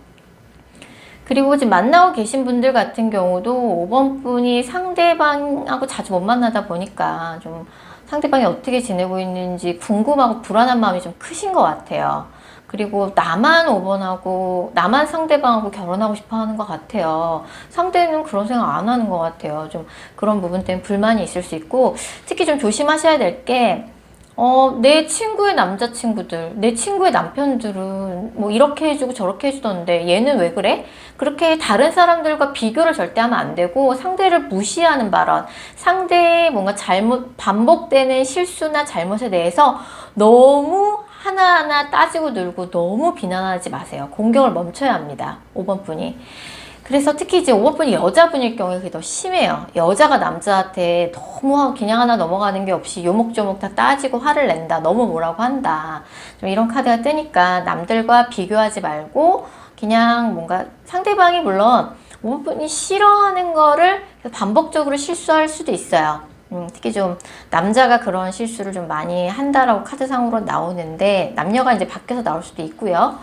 그리고 지금 만나고 계신 분들 같은 경우도 5번 분이 상대방하고 자주 못 만나다 보니까 좀 상대방이 어떻게 지내고 있는지 궁금하고 불안한 마음이 좀 크신 것 같아요. 그리고 나만 상대방하고 결혼하고 싶어 하는 것 같아요. 상대는 그런 생각 안 하는 것 같아요. 좀 그런 부분 때문에 불만이 있을 수 있고 특히 좀 조심하셔야 될 게 내 친구의 남자친구들, 내 친구의 남편들은 뭐 이렇게 해주고 저렇게 해주던데 얘는 왜 그래? 그렇게 다른 사람들과 비교를 절대 하면 안 되고 상대를 무시하는 발언, 상대의 뭔가 반복되는 실수나 잘못에 대해서 너무 하나하나 따지고 늘고 너무 비난하지 마세요. 공격을 멈춰야 합니다. 5번 분이. 그래서 특히 이제 5번 분이 여자분일 경우에 그게 더 심해요. 여자가 남자한테 너무 그냥 하나 넘어가는 게 없이 요목조목 다 따지고 화를 낸다. 너무 뭐라고 한다. 좀 이런 카드가 뜨니까 남들과 비교하지 말고 그냥 뭔가 상대방이 물론 5번 분이 싫어하는 거를 반복적으로 실수할 수도 있어요. 특히 좀 남자가 그런 실수를 좀 많이 한다라고 카드상으로 나오는데 남녀가 이제 바뀌어서 나올 수도 있고요.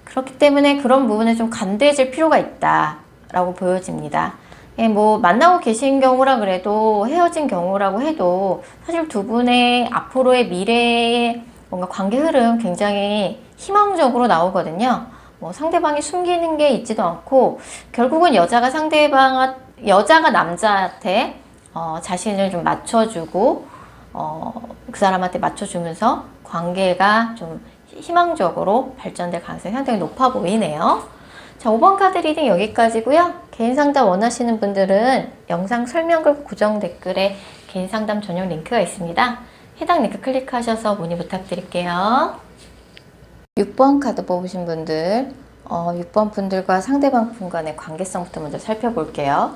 그렇기 때문에 그런 부분에 좀 간대해질 필요가 있다라고 보여집니다. 예, 뭐 만나고 계신 경우라 그래도 헤어진 경우라고 해도 사실 두 분의 앞으로의 미래의 뭔가 관계 흐름 굉장히 희망적으로 나오거든요. 뭐 상대방이 숨기는 게 있지도 않고 결국은 여자가 남자한테 자신을 좀 맞춰주고 그 사람한테 맞춰주면서 관계가 좀 희망적으로 발전될 가능성이 상당히 높아 보이네요. 자, 5번 카드 리딩 여기까지고요. 개인 상담 원하시는 분들은 영상 설명글 고정 댓글에 개인 상담 전용 링크가 있습니다. 해당 링크 클릭하셔서 문의 부탁드릴게요. 6번 카드 뽑으신 분들, 6번 분들과 상대방 분 간의 관계성부터 먼저 살펴볼게요.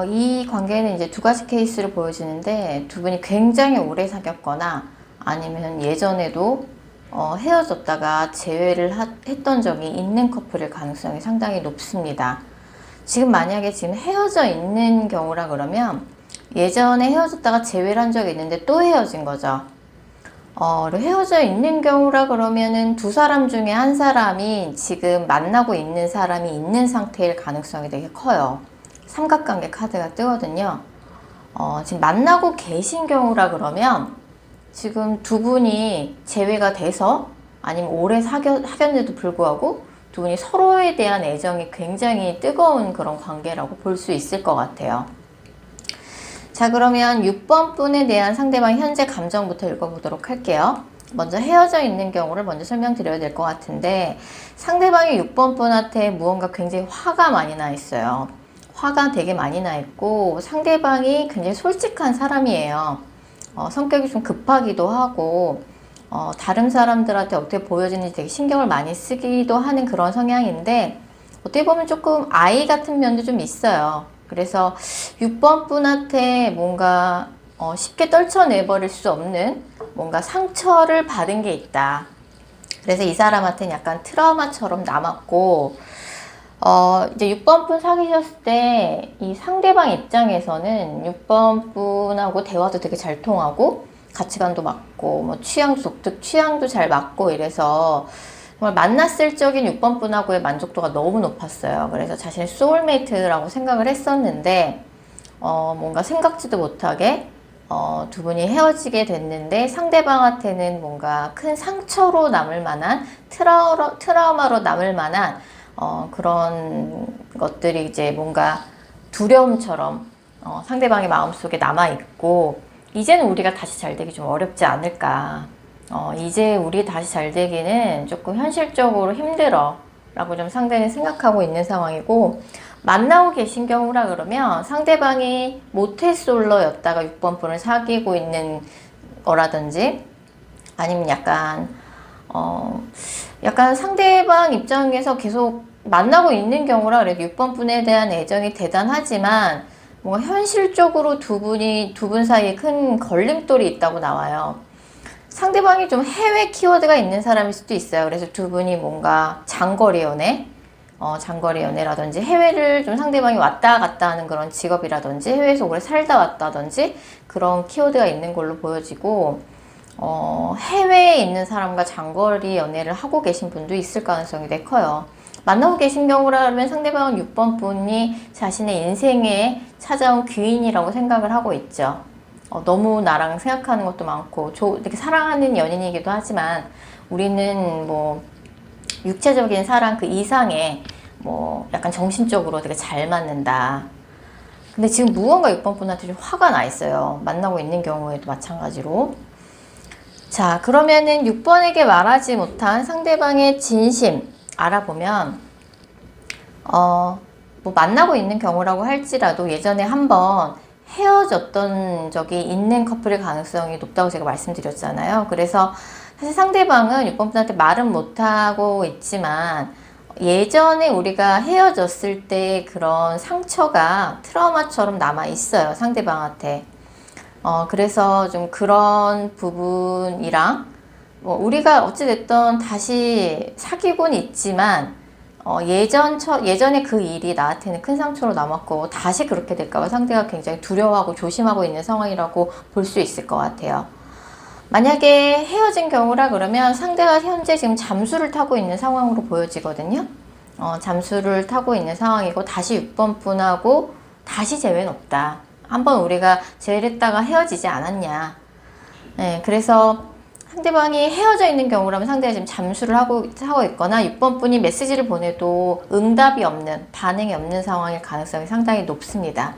이 관계는 이제 두 가지 케이스를 보여지는데, 두 분이 굉장히 오래 사귀었거나 아니면 예전에도 헤어졌다가 재회를 했던 적이 있는 커플일 가능성이 상당히 높습니다. 지금 만약에 지금 헤어져 있는 경우라 그러면 예전에 헤어졌다가 재회를 한 적이 있는데 또 헤어진 거죠. 헤어져 있는 경우라 그러면은 두 사람 중에 한 사람이 지금 만나고 있는 사람이 있는 상태일 가능성이 되게 커요. 삼각관계 카드가 뜨거든요. 지금 만나고 계신 경우라 그러면 지금 두 분이 재회가 돼서 아니면 오래 사귀었는데도 불구하고 두 분이 서로에 대한 애정이 굉장히 뜨거운 그런 관계라고 볼 수 있을 것 같아요. 자, 그러면 6번 분에 대한 상대방 현재 감정부터 읽어보도록 할게요. 먼저 헤어져 있는 경우를 먼저 설명드려야 될 것 같은데, 상대방이 6번 분한테 무언가 굉장히 화가 많이 나 있어요. 화가 되게 많이 나 있고 상대방이 굉장히 솔직한 사람이에요. 성격이 좀 급하기도 하고 다른 사람들한테 어떻게 보여지는지 되게 신경을 많이 쓰기도 하는 그런 성향인데, 어떻게 보면 조금 아이 같은 면도 좀 있어요. 그래서 6번 분한테 뭔가 쉽게 떨쳐내버릴 수 없는 뭔가 상처를 받은 게 있다. 그래서 이 사람한테는 약간 트라우마처럼 남았고, 이제 6번 분 사귀셨을 때 이 상대방 입장에서는 6번 분하고 대화도 되게 잘 통하고 가치관도 맞고 뭐 취향도 독특 취향도 잘 맞고 이래서 정말 만났을 적인 6번 분하고의 만족도가 너무 높았어요. 그래서 자신의 소울메이트라고 생각을 했었는데 뭔가 생각지도 못하게 두 분이 헤어지게 됐는데 상대방한테는 뭔가 큰 상처로 남을 만한 트라우마로 남을 만한 그런 것들이 이제 뭔가 두려움처럼 상대방의 마음속에 남아있고, 이제는 우리가 다시 잘 되기 좀 어렵지 않을까. 이제 우리 다시 잘 되기는 조금 현실적으로 힘들어 라고 좀 상대는 생각하고 있는 상황이고, 만나고 계신 경우라 그러면 상대방이 모태솔로였다가 6번 분을 사귀고 있는 거라든지, 아니면 약간 상대방 입장에서 계속 만나고 있는 경우라 그래도 6번 분에 대한 애정이 대단하지만 뭔가 현실적으로 두 분 사이에 큰 걸림돌이 있다고 나와요. 상대방이 좀 해외 키워드가 있는 사람일 수도 있어요. 그래서 두 분이 뭔가 장거리 연애라든지 해외를 좀 상대방이 왔다 갔다 하는 그런 직업이라든지 해외에서 오래 살다 왔다든지 그런 키워드가 있는 걸로 보여지고, 해외에 있는 사람과 장거리 연애를 하고 계신 분도 있을 가능성이 되게 커요. 만나고 계신 경우라면 상대방은 6번 분이 자신의 인생에 찾아온 귀인이라고 생각을 하고 있죠. 너무 나랑 생각하는 것도 많고 되게 사랑하는 연인이기도 하지만 우리는 뭐 육체적인 사랑 그 이상의 뭐 약간 정신적으로 되게 잘 맞는다. 근데 지금 무언가 6번 분한테 좀 화가 나 있어요. 만나고 있는 경우에도 마찬가지로. 자, 그러면은 6번에게 말하지 못한 상대방의 진심 알아보면, 뭐 만나고 있는 경우라고 할지라도 예전에 한번 헤어졌던 적이 있는 커플의 가능성이 높다고 제가 말씀드렸잖아요. 그래서 사실 상대방은 6번 분한테 말은 못하고 있지만 예전에 우리가 헤어졌을 때 그런 상처가 트라우마처럼 남아 있어요, 상대방한테. 그래서 좀 그런 부분이랑 뭐 우리가 어찌됐든 다시 사귀곤 있지만 예전에 그 일이 나한테는 큰 상처로 남았고 다시 그렇게 될까봐 상대가 굉장히 두려워하고 조심하고 있는 상황이라고 볼 수 있을 것 같아요. 만약에 헤어진 경우라 그러면 상대가 현재 지금 잠수를 타고 있는 상황으로 보여지거든요. 잠수를 타고 있는 상황이고 다시 6번 분하고 다시 재회는 없다. 한번 우리가 재회를 했다가 헤어지지 않았냐. 네, 그래서 상대방이 헤어져 있는 경우라면 상대가 지금 잠수를 하고 있거나 6번 분이 메시지를 보내도 응답이 없는, 반응이 없는 상황일 가능성이 상당히 높습니다.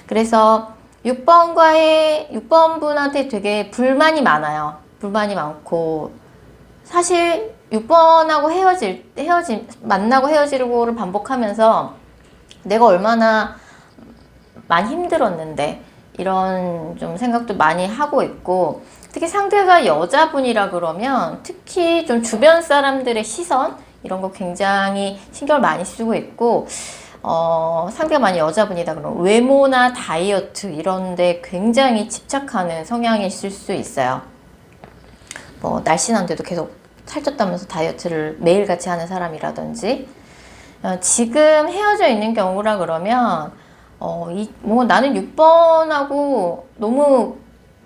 그래서 6번 분한테 되게 불만이 많아요. 불만이 많고 사실 6번하고 만나고 헤어지고를 반복하면서 내가 얼마나 많이 힘들었는데 이런 좀 생각도 많이 하고 있고, 특히 상대가 여자분이라 그러면 특히 좀 주변 사람들의 시선 이런 거 굉장히 신경을 많이 쓰고 있고, 상대가 많이 여자분이다 그러면 외모나 다이어트 이런 데 굉장히 집착하는 성향이 있을 수 있어요. 뭐 날씬한데도 계속 살쪘다면서 다이어트를 매일같이 하는 사람이라든지, 지금 헤어져 있는 경우라 그러면 뭐 나는 6번하고 너무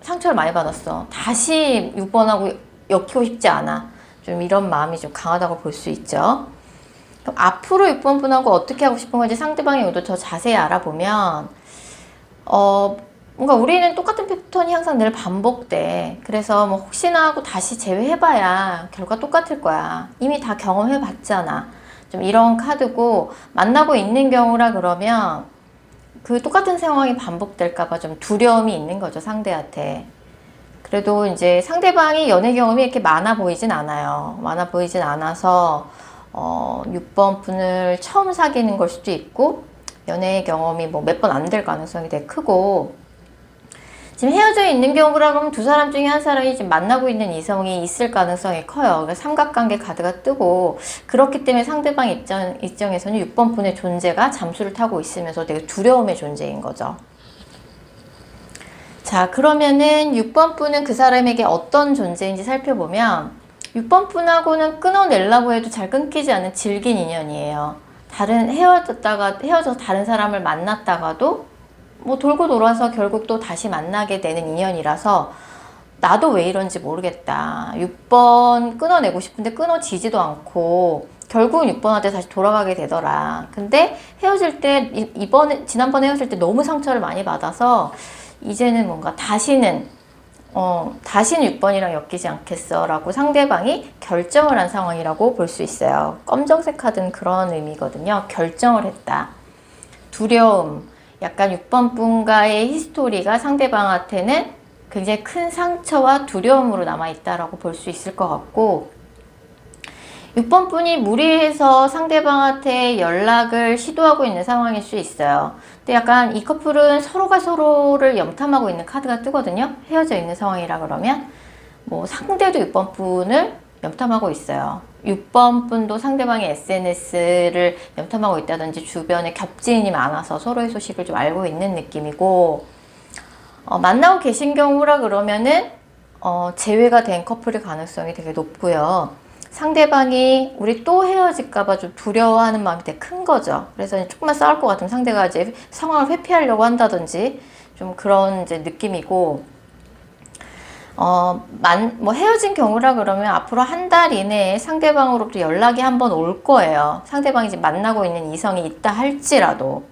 상처를 많이 받았어. 다시 6번하고 엮이고 싶지 않아. 좀 이런 마음이 좀 강하다고 볼 수 있죠. 그럼 앞으로 6번 분하고 어떻게 하고 싶은 건지 상대방의 의도 더 자세히 알아보면, 뭔가 우리는 똑같은 패턴이 항상 늘 반복돼. 그래서 뭐 혹시나 하고 다시 재회해봐야 결과 똑같을 거야. 이미 다 경험해봤잖아. 좀 이런 카드고, 만나고 있는 경우라 그러면 그 똑같은 상황이 반복될까봐 좀 두려움이 있는 거죠, 상대한테. 그래도 이제 상대방이 연애 경험이 이렇게 많아 보이진 않아요. 많아 보이진 않아서 6번 분을 처음 사귀는 걸 수도 있고, 연애 경험이 뭐 몇 번 안 될 가능성이 되게 크고, 지금 헤어져 있는 경우라 그러면 두 사람 중에 한 사람이 지금 만나고 있는 이성이 있을 가능성이 커요. 그래서 삼각관계 카드가 뜨고, 그렇기 때문에 상대방 입장에서는 6번 분의 존재가 잠수를 타고 있으면서 되게 두려움의 존재인 거죠. 자, 그러면은 6번 분은 그 사람에게 어떤 존재인지 살펴보면, 6번 분하고는 끊어내려고 해도 잘 끊기지 않는 질긴 인연이에요. 헤어져서 다른 사람을 만났다가도 뭐 돌고 돌아서 결국 또 다시 만나게 되는 인연이라서, 나도 왜 이런지 모르겠다. 6번 끊어내고 싶은데 끊어지지도 않고 결국은 6번한테 다시 돌아가게 되더라. 근데 헤어질 때 지난번에 헤어질 때 너무 상처를 많이 받아서 이제는 뭔가 다시는 6번이랑 엮이지 않겠어 라고 상대방이 결정을 한 상황이라고 볼 수 있어요. 검정색 카드는 그런 의미거든요. 결정을 했다. 두려움, 약간 6번 분과의 히스토리가 상대방한테는 굉장히 큰 상처와 두려움으로 남아있다라고 볼 수 있을 것 같고, 6번 분이 무리해서 상대방한테 연락을 시도하고 있는 상황일 수 있어요. 근데 약간 이 커플은 서로가 서로를 염탐하고 있는 카드가 뜨거든요. 헤어져 있는 상황이라 그러면 뭐 상대도 6번 분을 염탐하고 있어요. 6번 분도 상대방의 SNS를 염탐하고 있다든지 주변에 겹지인이 많아서 서로의 소식을 좀 알고 있는 느낌이고, 만나고 계신 경우라 그러면은 재회가 된 커플일 가능성이 되게 높고요. 상대방이 우리 또 헤어질까봐 좀 두려워하는 마음이 되게 큰 거죠. 그래서 조금만 싸울 것 같으면 상대가 이제 상황을 회피하려고 한다든지 좀 그런 이제 느낌이고, 뭐 헤어진 경우라 그러면 앞으로 한 달 이내에 상대방으로부터 연락이 한번 올 거예요. 상대방이 지금 만나고 있는 이성이 있다 할지라도.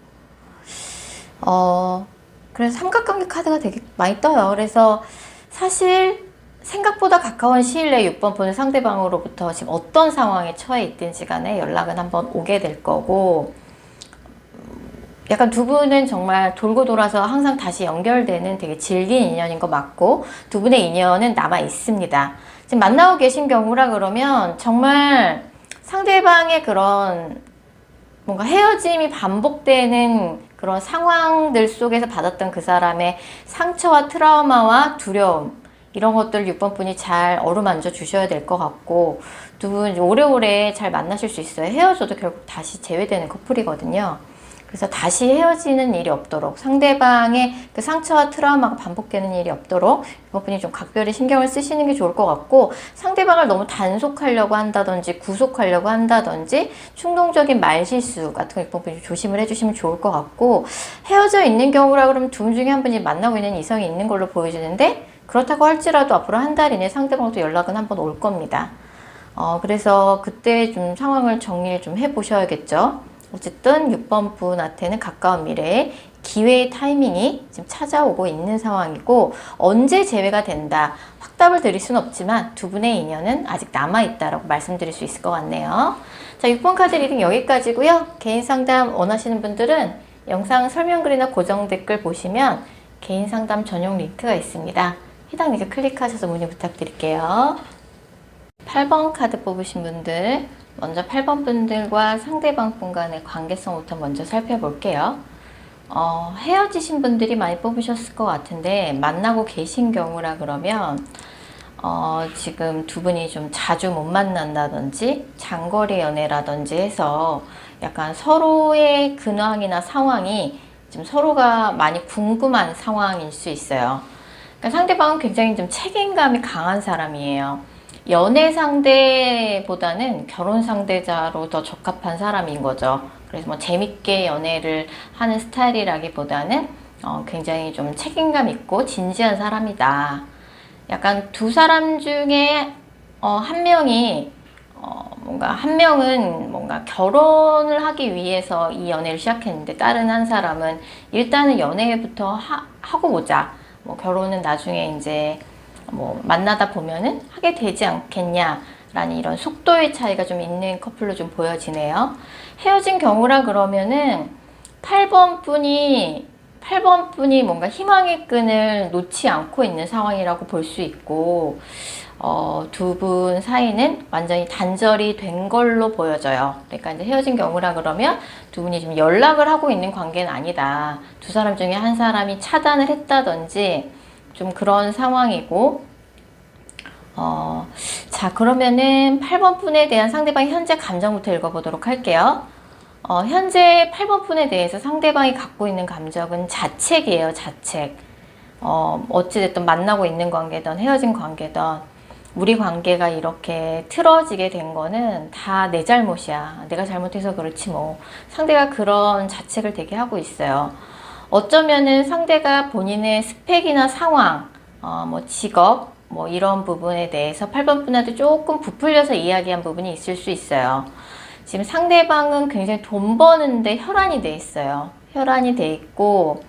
그래서 삼각관계 카드가 되게 많이 떠요. 그래서 사실 생각보다 가까운 시일 내에 6번 분의 상대방으로부터 지금 어떤 상황에 처해 있든지 간에 연락은 한번 오게 될 거고, 약간 두 분은 정말 돌고 돌아서 항상 다시 연결되는 되게 질긴 인연인 거 맞고, 두 분의 인연은 남아 있습니다. 지금 만나고 계신 경우라 그러면 정말 상대방의 그런 뭔가 헤어짐이 반복되는 그런 상황들 속에서 받았던 그 사람의 상처와 트라우마와 두려움, 이런 것들 6번 분이 잘 어루만져 주셔야 될 것 같고, 두 분 오래오래 잘 만나실 수 있어요. 헤어져도 결국 다시 재회되는 커플이거든요. 그래서 다시 헤어지는 일이 없도록, 상대방의 그 상처와 트라우마가 반복되는 일이 없도록 6번 분이 좀 각별히 신경을 쓰시는 게 좋을 것 같고, 상대방을 너무 단속하려고 한다든지 구속하려고 한다든지 충동적인 말실수 같은 거 6번 분이 조심을 해주시면 좋을 것 같고, 헤어져 있는 경우라 그러면 두 분 중에 한 분이 만나고 있는 이성이 있는 걸로 보여지는데, 그렇다고 할지라도 앞으로 한 달 이내 상대방도 연락은 한번 올 겁니다. 그래서 그때 좀 상황을 정리를 좀 해보셔야겠죠. 어쨌든 6번 분한테는 가까운 미래에 기회의 타이밍이 지금 찾아오고 있는 상황이고, 언제 재회가 된다 확답을 드릴 수는 없지만 두 분의 인연은 아직 남아있다라고 말씀드릴 수 있을 것 같네요. 자, 6번 카드 리딩 여기까지고요. 개인 상담 원하시는 분들은 영상 설명글이나 고정 댓글 보시면 개인 상담 전용 링크가 있습니다. 해당 링크 클릭하셔서 문의 부탁드릴게요. 8번 카드 뽑으신 분들, 먼저 8번 분들과 상대방 분 간의 관계성부터 먼저 살펴볼게요. 헤어지신 분들이 많이 뽑으셨을 것 같은데, 만나고 계신 경우라 그러면 지금 두 분이 좀 자주 못 만난다든지 장거리 연애라든지 해서 약간 서로의 근황이나 상황이 지금 서로가 많이 궁금한 상황일 수 있어요. 그러니까 상대방은 굉장히 좀 책임감이 강한 사람이에요. 연애 상대보다는 결혼 상대자로 더 적합한 사람인 거죠. 그래서 뭐 재밌게 연애를 하는 스타일이라기보다는 굉장히 좀 책임감 있고 진지한 사람이다. 약간 두 사람 중에 한 명이 뭔가 한 명은 뭔가 결혼을 하기 위해서 이 연애를 시작했는데 다른 한 사람은 일단은 연애부터 하고 보자. 뭐 결혼은 나중에 이제 뭐 만나다 보면은 하게 되지 않겠냐라는 이런 속도의 차이가 좀 있는 커플로 좀 보여지네요. 헤어진 경우라 그러면은 8번 분이 뭔가 희망의 끈을 놓지 않고 있는 상황이라고 볼 수 있고, 두 분 사이는 완전히 단절이 된 걸로 보여져요. 그러니까 이제 헤어진 경우라 그러면 두 분이 좀 연락을 하고 있는 관계는 아니다. 두 사람 중에 한 사람이 차단을 했다든지 좀 그런 상황이고, 자, 그러면은 8번 분에 대한 상대방의 현재 감정부터 읽어보도록 할게요. 현재 8번 분에 대해서 상대방이 갖고 있는 감정은 자책이에요, 자책. 어찌됐든 만나고 있는 관계든 헤어진 관계든 우리 관계가 이렇게 틀어지게 된 거는 다 내 잘못이야. 내가 잘못해서 그렇지 뭐. 상대가 그런 자책을 되게 하고 있어요. 어쩌면은 상대가 본인의 스펙이나 상황, 뭐 직업, 뭐 이런 부분에 대해서 8번 분한테 조금 부풀려서 이야기한 부분이 있을 수 있어요. 지금 상대방은 굉장히 돈 버는데 혈안이 돼 있어요. 혈안이 돼 있고,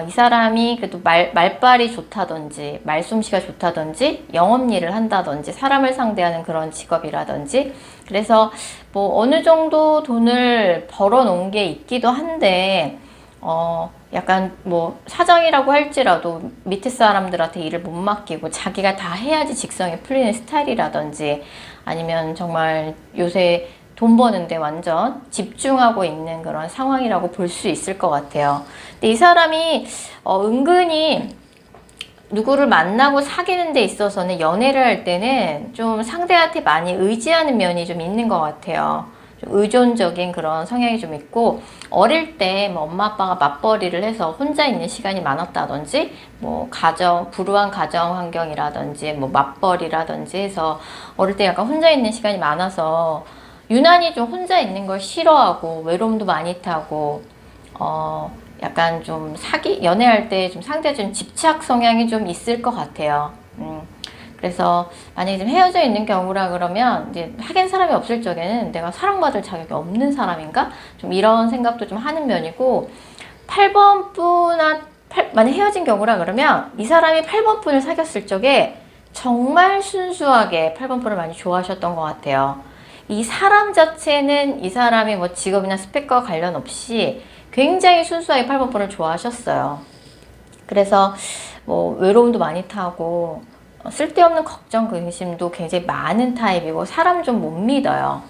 이 사람이 그래도 말발이 좋다든지, 말솜씨가 좋다든지, 영업일을 한다든지, 사람을 상대하는 그런 직업이라든지, 그래서 뭐 어느 정도 돈을 벌어 놓은 게 있기도 한데, 약간 뭐 사장이라고 할지라도 밑에 사람들한테 일을 못 맡기고 자기가 다 해야지 직성이 풀리는 스타일이라든지, 아니면 정말 요새 돈 버는데 완전 집중하고 있는 그런 상황이라고 볼 수 있을 것 같아요. 근데 이 사람이 은근히 누구를 만나고 사귀는 데 있어서는 연애를 할 때는 좀 상대한테 많이 의지하는 면이 좀 있는 것 같아요. 좀 의존적인 그런 성향이 좀 있고, 어릴 때 뭐 엄마 아빠가 맞벌이를 해서 혼자 있는 시간이 많았다든지, 뭐 불우한 가정 환경이라든지, 뭐 맞벌이라든지 해서 어릴 때 약간 혼자 있는 시간이 많아서 유난히 좀 혼자 있는 걸 싫어하고 외로움도 많이 타고, 약간 좀 연애할 때 좀 상대가 좀 집착 성향이 좀 있을 것 같아요. 그래서 만약에 좀 헤어져 있는 경우라 그러면 이제 사귄 사람이 없을 적에는 내가 사랑받을 자격이 없는 사람인가? 좀 이런 생각도 좀 하는 면이고, 8번 만약 헤어진 경우라 그러면 이 사람이 8번 분을 사귀었을 적에 정말 순수하게 8번 분을 많이 좋아하셨던 것 같아요. 이 사람 자체는 이 사람이 뭐 직업이나 스펙과 관련 없이 굉장히 순수하게 8번 분을 좋아하셨어요. 그래서 뭐 외로움도 많이 타고 쓸데없는 걱정, 근심도 굉장히 많은 타입이고 사람 좀 못 믿어요.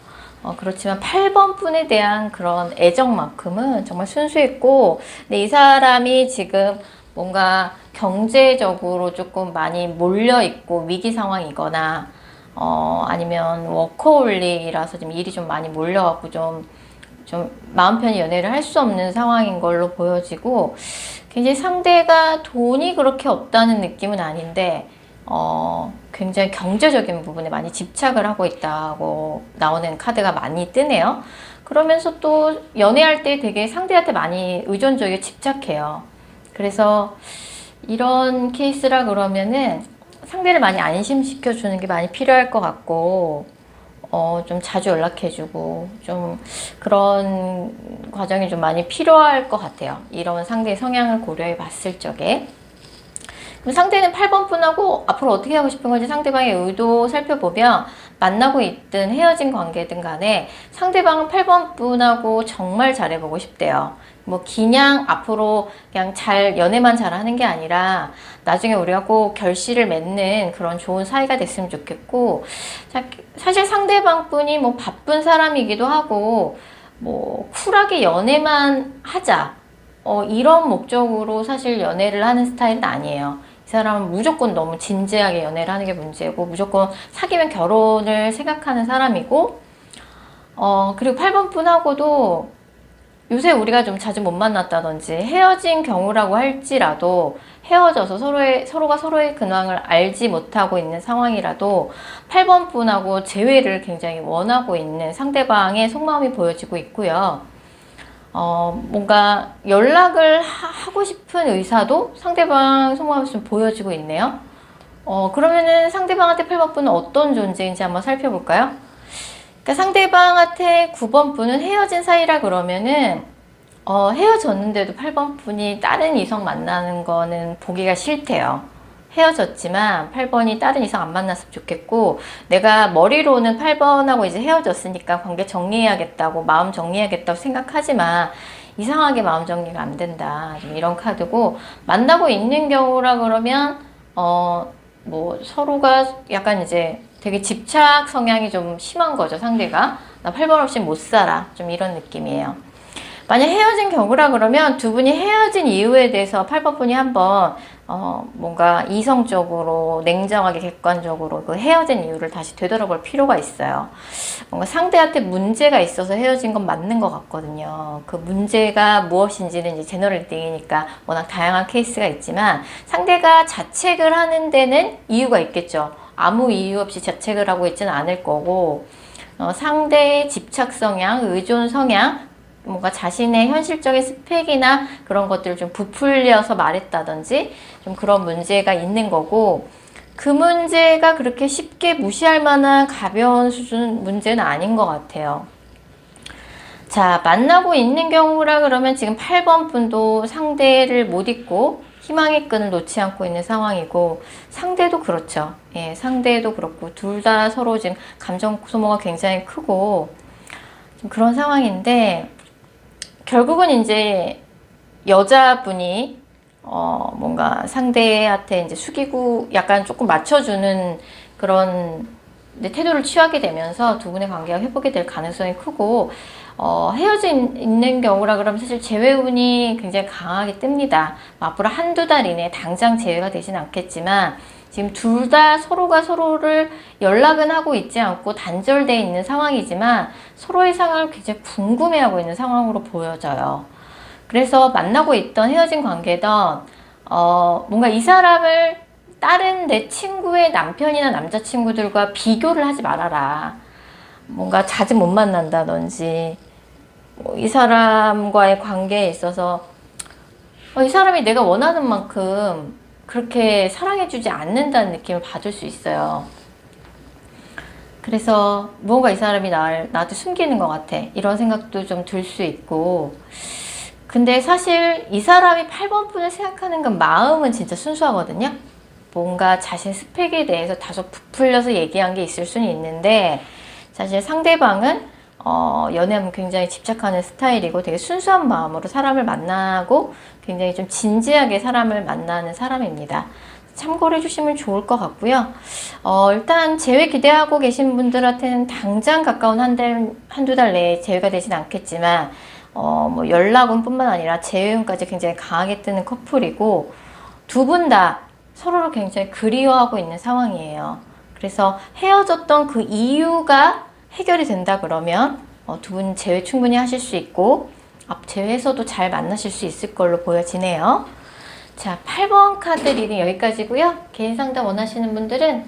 그렇지만 8번 분에 대한 그런 애정만큼은 정말 순수했고, 근데 이 사람이 지금 뭔가 경제적으로 조금 많이 몰려있고 위기 상황이거나 아니면 워커홀릭이라서 지금 일이 좀 많이 몰려갖고 좀 마음 편히 연애를 할 수 없는 상황인 걸로 보여지고, 굉장히 상대가 돈이 그렇게 없다는 느낌은 아닌데 굉장히 경제적인 부분에 많이 집착을 하고 있다고 나오는 카드가 많이 뜨네요. 그러면서 또 연애할 때 되게 상대한테 많이 의존적이게 집착해요. 그래서 이런 케이스라 그러면은 상대를 많이 안심시켜 주는 게 많이 필요할 것 같고, 좀 자주 연락해주고, 좀 그런 과정이 좀 많이 필요할 것 같아요. 이런 상대의 성향을 고려해 봤을 적에. 그럼 상대는 8번 분하고 앞으로 어떻게 하고 싶은 건지 상대방의 의도 살펴보면, 만나고 있든 헤어진 관계든 간에 상대방은 8번 분하고 정말 잘해보고 싶대요. 뭐 그냥 앞으로 그냥 잘 연애만 잘하는 게 아니라 나중에 우리가 꼭 결실을 맺는 그런 좋은 사이가 됐으면 좋겠고, 사실 상대방 분이 뭐 바쁜 사람이기도 하고 뭐 쿨하게 연애만 하자 이런 목적으로 사실 연애를 하는 스타일은 아니에요. 이 사람은 무조건 너무 진지하게 연애를 하는 게 문제고, 무조건 사귀면 결혼을 생각하는 사람이고, 그리고 8번 분하고도 요새 우리가 좀 자주 못 만났다든지 헤어진 경우라고 할지라도, 헤어져서 서로가 서로의 근황을 알지 못하고 있는 상황이라도 8번 분하고 재회를 굉장히 원하고 있는 상대방의 속마음이 보여지고 있고요. 뭔가 연락을 하고 싶은 의사도 상대방 속마음에서 좀 보여지고 있네요. 그러면은 상대방한테 8번 분은 어떤 존재인지 한번 살펴볼까요? 그러니까 상대방한테 9번 분은 헤어진 사이라 그러면은 헤어졌는데도 8번 분이 다른 이성 만나는 거는 보기가 싫대요. 헤어졌지만 8번이 다른 이성 안 만났으면 좋겠고, 내가 머리로는 8번하고 이제 헤어졌으니까 관계 정리해야겠다고, 마음 정리해야겠다고 생각하지만 이상하게 마음 정리가 안 된다. 좀 이런 카드고, 만나고 있는 경우라 그러면 뭐 서로가 약간 이제 되게 집착 성향이 좀 심한 거죠, 상대가. 나 8번 없이 못 살아. 좀 이런 느낌이에요. 만약 헤어진 경우라 그러면 두 분이 헤어진 이유에 대해서 8번 분이 한번 뭔가 이성적으로 냉정하게 객관적으로 그 헤어진 이유를 다시 되돌아볼 필요가 있어요. 뭔가 상대한테 문제가 있어서 헤어진 건 맞는 것 같거든요. 그 문제가 무엇인지는 이제 제너럴 리딩이니까 워낙 다양한 케이스가 있지만, 상대가 자책을 하는 데는 이유가 있겠죠. 아무 이유 없이 자책을 하고 있지는 않을 거고, 상대의 집착 성향, 의존 성향, 뭔가 자신의 현실적인 스펙이나 그런 것들을 좀 부풀려서 말했다든지 좀 그런 문제가 있는 거고, 그 문제가 그렇게 쉽게 무시할 만한 가벼운 수준 문제는 아닌 것 같아요. 자, 만나고 있는 경우라 그러면 지금 8번 분도 상대를 못 잊고 희망의 끈을 놓지 않고 있는 상황이고, 상대도 그렇죠. 예, 상대도 그렇고, 둘 다 서로 지금 감정 소모가 굉장히 크고 좀 그런 상황인데, 결국은 이제 여자분이 뭔가 상대한테 이제 숙이고 약간 조금 맞춰주는 그런 태도를 취하게 되면서 두 분의 관계가 회복이 될 가능성이 크고, 헤어져 있는 경우라 그러면 사실 재회운이 굉장히 강하게 뜹니다. 앞으로 한두 달 이내에 당장 재회가 되진 않겠지만, 지금 둘 다 서로가 서로를 연락은 하고 있지 않고 단절되어 있는 상황이지만 서로의 상황을 굉장히 궁금해하고 있는 상황으로 보여져요. 그래서 만나고 있던 헤어진 관계던 뭔가 이 사람을 다른 내 친구의 남편이나 남자친구들과 비교를 하지 말아라. 뭔가 자주 못 만난다든지, 이 사람과의 관계에 있어서 이 사람이 내가 원하는 만큼 그렇게 사랑해주지 않는다는 느낌을 받을 수 있어요. 그래서 무언가 이 사람이 나한테 숨기는 것 같아, 이런 생각도 좀 들 수 있고, 근데 사실 이 사람이 8번 분을 생각하는 건 마음은 진짜 순수하거든요. 뭔가 자신 스펙에 대해서 다소 부풀려서 얘기한 게 있을 수는 있는데, 사실 상대방은 연애하면 굉장히 집착하는 스타일이고 되게 순수한 마음으로 사람을 만나고 굉장히 좀 진지하게 사람을 만나는 사람입니다. 참고를 해주시면 좋을 것 같고요. 일단 재회 기대하고 계신 분들한테는 당장 가까운 한두 달 내에 재회가 되진 않겠지만, 뭐 연락운 뿐만 아니라 재회운까지 굉장히 강하게 뜨는 커플이고, 두 분 다 서로를 굉장히 그리워하고 있는 상황이에요. 그래서 헤어졌던 그 이유가 해결이 된다 그러면 두 분 재회 충분히 하실 수 있고, 앞 재회에서도 잘 만나실 수 있을 걸로 보여지네요. 자, 8번 카드 리딩 여기까지고요. 개인 상담 원하시는 분들은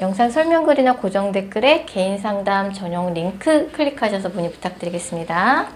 영상 설명글이나 고정 댓글에 개인 상담 전용 링크 클릭하셔서 문의 부탁드리겠습니다.